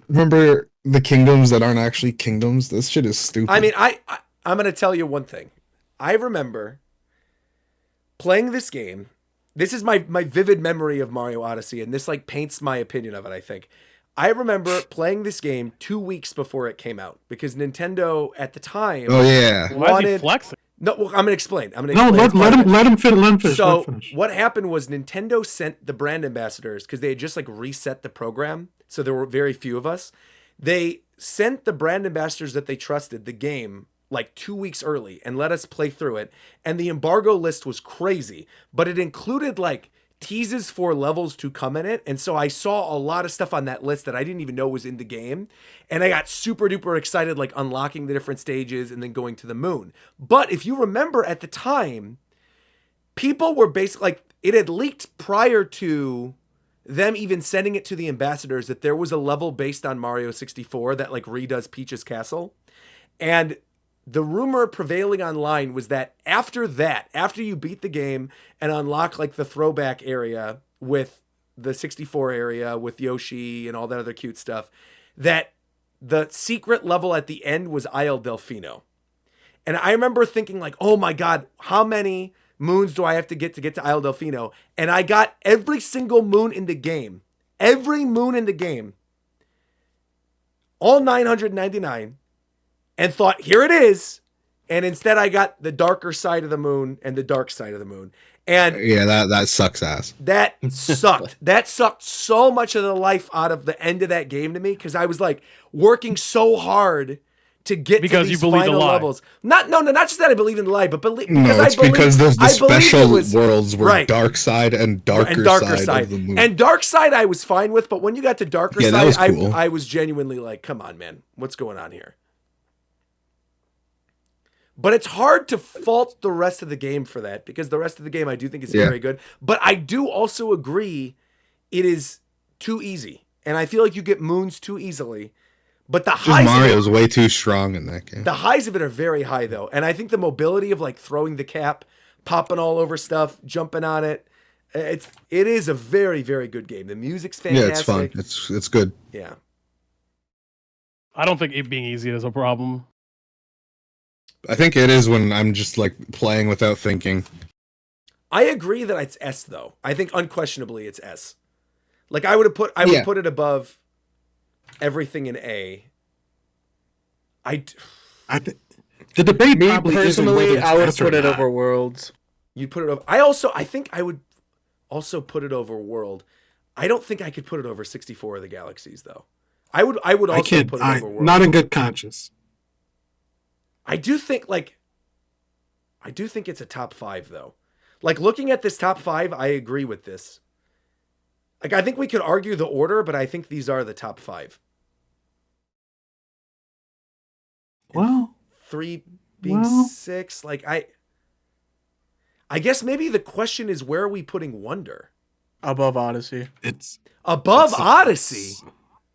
remember the kingdoms that aren't actually kingdoms? This shit is stupid. I mean, I'm going to tell you one thing. I remember playing this game. This is my vivid memory of Mario Odyssey, and this like paints my opinion of it, I think. I remember playing this game 2 weeks before it came out because Nintendo at the time oh yeah, Why is he wanted. flexing? No, well, I'm going to explain. No, let him finish. So let him finish. what happened was Nintendo sent the brand ambassadors because they had just like reset the program, so there were very few of us. They sent the brand ambassadors that they trusted the game like 2 weeks early and let us play through it. And the embargo list was crazy, but it included like teases for levels to come in it. And so I saw a lot of stuff on that list that I didn't even know was in the game. And I got super duper excited, like unlocking the different stages and then going to the moon. But if you remember at the time, people were basically like, it had leaked prior to them even sending it to the ambassadors that there was a level based on Mario 64 that like redoes Peach's Castle. And the rumor prevailing online was that after you beat the game and unlock like the throwback area with the 64 area with Yoshi and all that other cute stuff, that the secret level at the end was Isle Delfino. And I remember thinking like, oh my God, how many moons do I have to get to Isle Delfino? And I got every single moon in the game. Every moon in the game. All 999. and thought, here it is. And instead I got the darker side of the moon and the dark side of the moon. And Yeah, that sucks ass. that sucked. That sucked so much of the life out of the end of that game to me because I was like working so hard to get Because to you these believe the final lie. levels. Not just that I believe in the lie, but because No, it's because the I believed it special was- worlds were right. dark side and darker side of the moon. And dark side I was fine with, but when you got to darker Yeah, that side, was cool. I was genuinely like, come on, man, what's going on here? But it's hard to fault the rest of the game for that because the rest of the game I do think is very good. But I do also agree it is too easy. And I feel like you get moons too easily. But the Just highs Mario's way too strong in that game. the highs of it are very high though. And I think the mobility of like throwing the cap, popping all over stuff, jumping on it, it is a very, very good game. The music's fantastic. Yeah, it's fun. It's good. Yeah. I don't think it being easy is a problem. I think it is when I'm just like playing without thinking. I agree that it's S though. I think unquestionably it's S. Like I would put it above everything in A. I think the debate Me probably isn't whether personally, it's I would S or put it not. over Worlds. You'd put it over. I think I would also put it over World. I don't think I could put it over 64 of the Galaxies though. I would I also can't. put it over World. Not in good conscience. I do think it's a top 5 though. Like looking at this top 5, I agree with this. Like I think we could argue the order, but I think these are the top 5. Well, 3 being Well. 6. Like I guess maybe the question is where are we putting Wonder? Above Odyssey. it's Above Odyssey.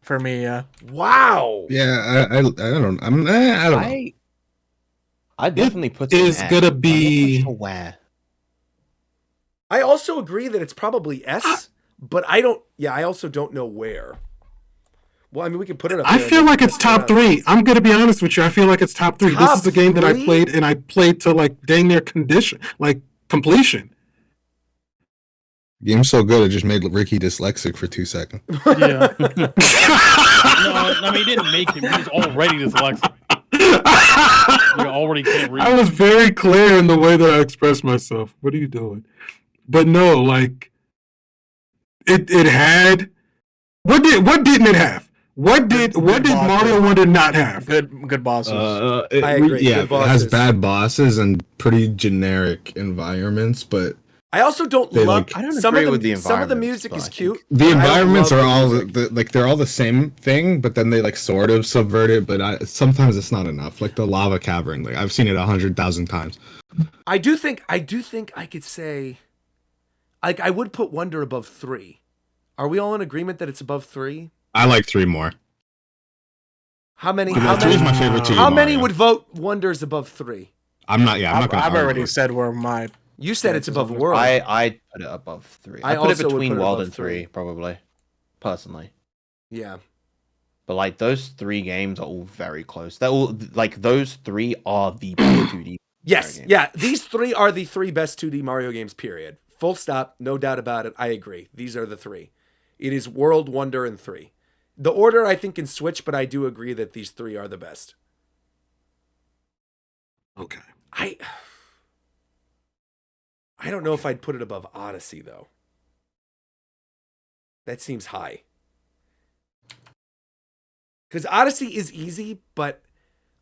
For me, yeah. Wow. Yeah, I don't. I don't know. I definitely put it is in S. gonna I'm not be- sure where. I also agree that it's probably S, but I also don't know where. Well, I mean, we can put it up I there. feel like it's top 3. I'm gonna be honest with you. I feel like it's top 3. Top This is a game that I 3? played, and I played to like dang near completion. Game's so good it just made Ricky dyslexic for 2 seconds. Yeah. No, I mean, he didn't make him. He was already dyslexic. You already can't read. I was very clear in the way that I expressed myself. What are you doing? But no, like it had what didn't it have? What did Mario Wonder not have? Good bosses. I agree. Yeah, Good it has bosses. bad bosses and pretty generic environments, but I also don't They, love. like- I don't some of agree the with the some of the environments, music but is I think- cute. the but I don't environments love are the all music. like they're all the same thing, but then they like sort of subvert it. But sometimes it's not enough. Like the lava cavern, like I've seen it 100,000 times. I do think I could say, like I would put Wonder above 3. Are we all in agreement that it's above 3? I like 3 more. How many? Three How is many? my favorite 2D How many Mario. would vote Wonders above 3? I'm not. Yeah, I'm not gonna. I've already argue. said where my You said it's above Chances of it. World. I put it above 3. I I put it also would between put it World above and 3, probably. Personally. Yeah. But like those 3 games are all very close. They're all like those 3 are the best 2D. Yes. Mario games. Yeah. These 3 are the 3 best 2D Mario games. Period. Full stop. No doubt about it. I agree. These are the 3. It is World, Wonder, and 3. The order I think can switch, but I do agree that these 3 are the best. Okay. I don't know if I'd put it above Odyssey though. That seems high. Because Odyssey is easy, but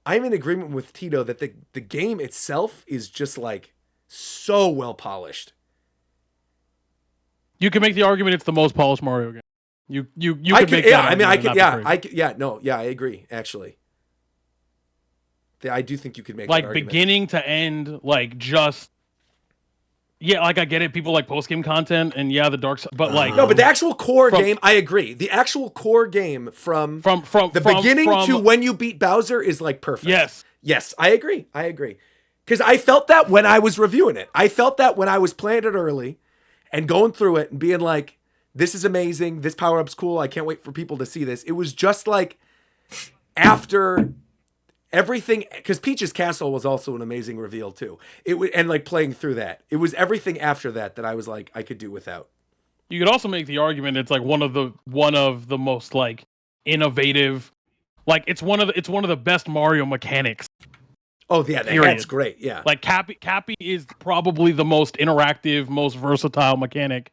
I'm in agreement with Tito that the game itself is just like so well polished. You can make the argument it's the most polished Mario game. You I could could, make yeah, that I mean, I argument, could, not yeah, be crazy. I could, yeah, no, yeah, I agree. Actually, I do think you could make Like that argument. beginning to end, like just yeah, like I get it. People like post game content, and yeah, the dark side, but like No, but the actual core from- game, I agree. The actual core game from from the from- beginning from- to when you beat Bowser is like perfect. yes, Yes, I agree. I agree. Because I felt that when I was reviewing it. I felt that when I was playing it early and going through it and being like, this is amazing. This power up's cool. I can't wait for people to see this. It was just like after everything, because Peach's Castle was also an amazing reveal too. And like playing through that, it was everything after that that I was like, I could do without. you could also make the argument it's like one of the most like innovative Like it's one of the best Mario mechanics. Oh yeah, that's great. Yeah. Like Cappy is probably the most interactive, most versatile mechanic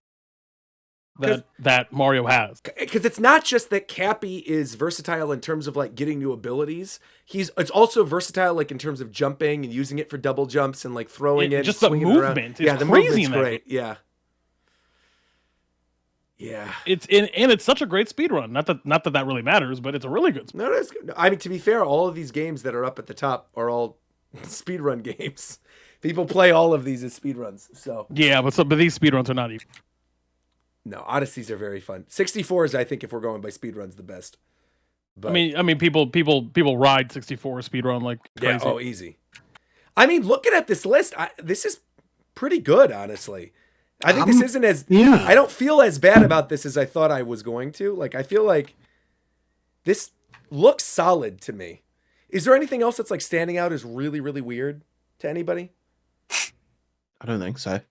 that Mario has. Because it's not just that Cappy is versatile in terms of like getting new abilities. It's also versatile like in terms of jumping and using it for double jumps and like throwing it. Just the movement is the crazy. Movement's great. Yeah. Yeah. It's such a great speedrun. Not that really matters, but it's a really good speedrun. No, it's good. I mean, to be fair, all of these games that are up at the top are all speedrun games. People play all of these as speedruns. So yeah, but these speedruns are not even. No, Odysseys are very fun. 64s, I think, if we're going by speedruns, the best. But, I mean, people ride 64 speedrun like crazy. Yeah, oh, easy. I mean, looking at this list, this is pretty good, honestly. I think this isn't as... Yeah. I don't feel as bad about this as I thought I was going to. Like, I feel like this looks solid to me. Is there anything else that's, like, standing out as really, really weird to anybody? I don't think so.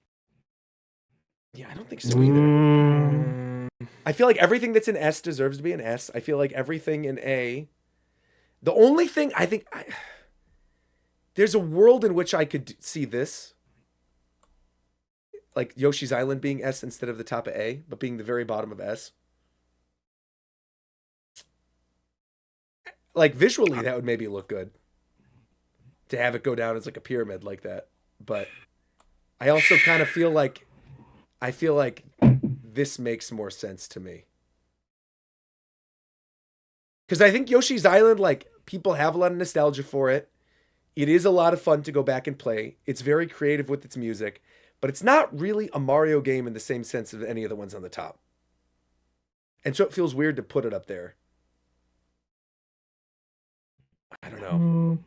Yeah, I don't think so either. I feel like everything that's in S deserves to be an S. I feel like everything in A... The only thing I think... There's a world in which I could see this. Like Yoshi's Island being S instead of the top of A, but being the very bottom of S. Like visually, that would maybe look good. To have it go down as like a pyramid like that. But I also kind of feel like... I feel like this makes more sense to me. Because I think Yoshi's Island, like, people have a lot of nostalgia for it. It is a lot of fun to go back and play. It's very creative with its music. But it's not really a Mario game in the same sense of any of the ones on the top. And so it feels weird to put it up there. I don't know.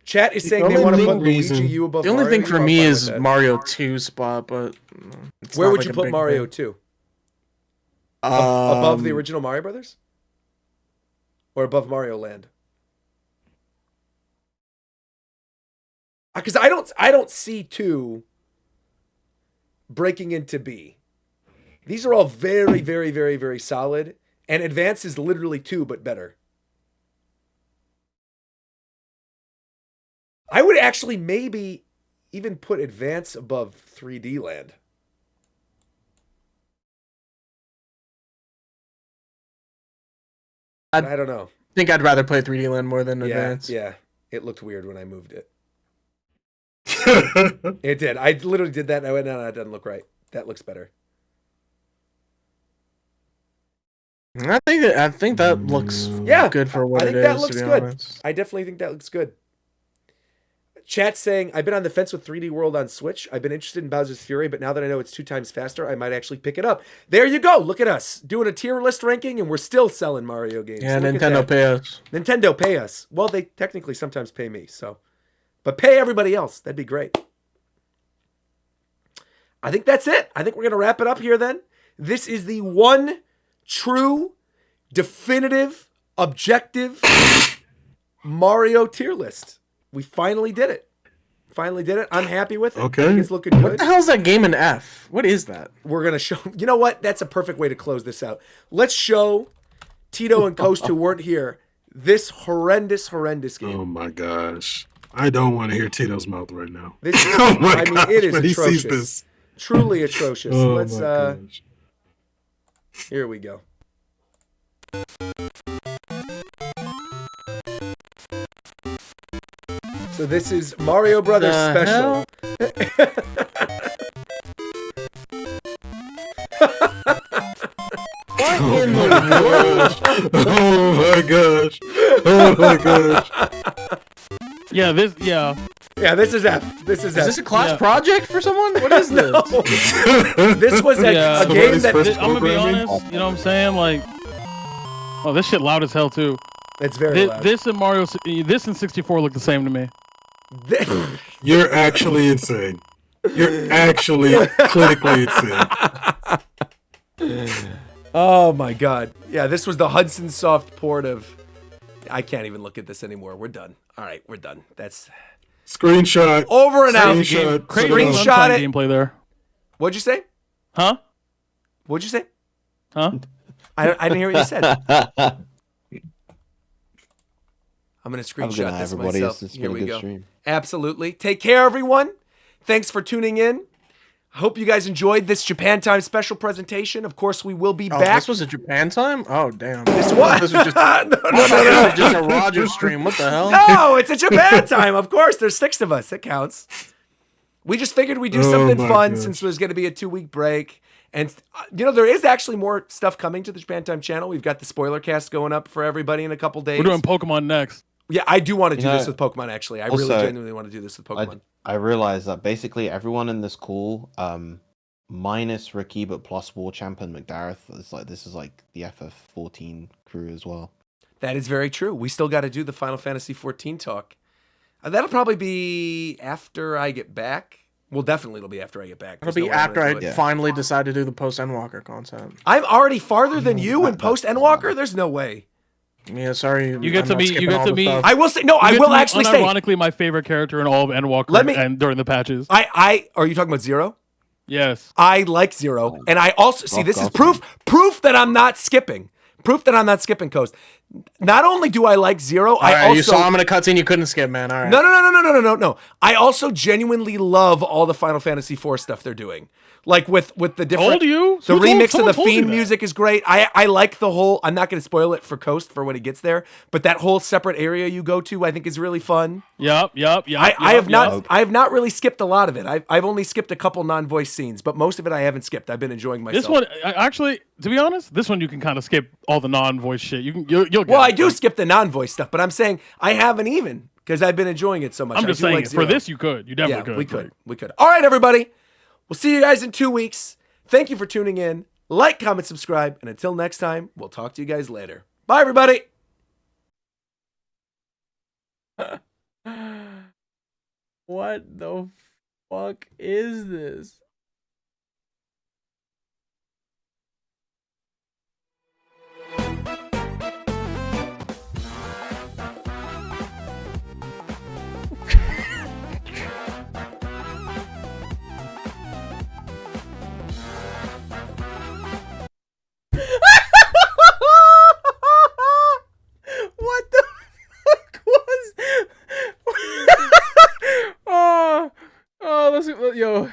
Chat is saying they want to put Luigi U above Mario. The only thing for me is Mario 2 spot, but where would you put Mario 2? Above the original Mario Brothers? Or above Mario Land? Because I don't see 2 breaking into B. These are all very, very, very, very solid. And Advance is literally 2, but better. I would actually maybe even put Advance above 3D Land. I don't know. I think I'd rather play 3D Land more than Advance. Yeah, it looked weird when I moved it. It did. I literally did that and I went, no, that doesn't look right. That looks better. I think that looks good for what it is. I think that looks good. Honest. I definitely think that looks good. Chat saying, I've been on the fence with 3D World on Switch. I've been interested in Bowser's Fury, but now that I know it's 2 times faster, I might actually pick it up. There you go. Look at us doing a tier list ranking, and we're still selling Mario games. Yeah, Nintendo pay us. Nintendo pay us. Well, they technically sometimes pay me, so. But pay everybody else. That'd be great. I think that's it. I think we're going to wrap it up here then. This is the one true, definitive, objective Mario tier list. We finally did it. I'm happy with it. Okay. I think it's looking good. What the hell's that game in F? What is that? We're going to show... You know what? That's a perfect way to close this out. Let's show Tito and Coast who weren't here this horrendous game. Oh my gosh. I don't want to hear Tito's mouth right now. This is, oh my gosh, it is when atrocious. he sees this. Truly atrocious. Oh Let's my gosh. Here we go. So this is Mario Brothers Special. What in the world? Oh my gosh. Oh my gosh. Yeah, this is F. This is F. Is this a class project for someone? What is this? This was a game that... I'm going to be honest, you know what I'm saying? Like, oh, this shit loud as hell, too. It's very loud. This and 64 look the same to me. You're actually insane. You're actually clinically insane. Oh my god. Yeah, this was the Hudson Soft port of... I can't even look at this anymore. We're done. All right, we're done. That's... Screenshot. Over and out. Screenshot it. Gameplay there. What'd you say? Huh? What'd you say? Huh? I didn't hear what you said. I'm going to Have a good screenshot night, this everybody. myself. It's Here been a we good go. stream. Absolutely. Take care, everyone. Thanks for tuning in. I hope you guys enjoyed this Japan Time special presentation. Of course, we will be Oh, back. this was a Japan time? Oh, damn. This what? This was just, no. this was just a Roger stream. What the hell? No, it's a Japan Time. Of course, there's 6 of us. It counts. We just figured we'd do something my fun gosh. since there's going to be a 2-week break. And, there is actually more stuff coming to the Japan Time channel. We've got the spoiler cast going up for everybody in a couple days. We're doing Pokemon next. Yeah, I do want to do You know, this with Pokemon, actually. I really also, genuinely want to do this with Pokemon. I realized that basically everyone in this call, minus Ricky but plus War Champ and McDareth, this is like the FF14 crew as well. That is very true. We still got to do the Final Fantasy 14 talk. That'll probably be after I get back. Well, definitely it'll be after I get back. It'll There's be no way I'm after gonna I do it. Yeah. finally decide to do the post Endwalker content. I'm already farther than you in post Endwalker. There's no way. Yeah, sorry. You get I'm to not meet- skipping you get all to the meet- stuff. I will say no. I You get will to be actually say. unironically my favorite character in all of Endwalker Let me- and during the patches. I are you talking about Zero? Yes. I like Zero, and I also see Rock this is Gotham. proof that I'm not skipping. Proof that I'm not skipping Coast. Not only do I like Zero, All I right, also you saw him in a cutscene you couldn't skip, man. All right. No. I also genuinely love all the Final Fantasy IV stuff they're doing. Like with the different Told you. the remix of Someone the told you Fiend that. music is great. I like the whole. I'm not going to spoil it for Coast for when he gets there, but that whole separate area you go to, I think, is really fun. Yep. I have not really skipped a lot of it. I've only skipped a couple non-voice scenes, but most of it I haven't skipped. I've been enjoying myself. This one, actually, to be honest, this one you can kind of skip all the non-voice shit. You'll get Well, it. I do skip the non-voice stuff, but I'm saying I haven't even because I've been enjoying it so much. I'm just I do saying, like for Zero. this you could. You definitely Yeah, could. we could. All right, everybody. We'll see you guys in 2 weeks. Thank you for tuning in. Like, comment, subscribe, and until next time, we'll talk to you guys later. Bye, everybody. What the fuck is this? What the fuck was? Oh, let's yo.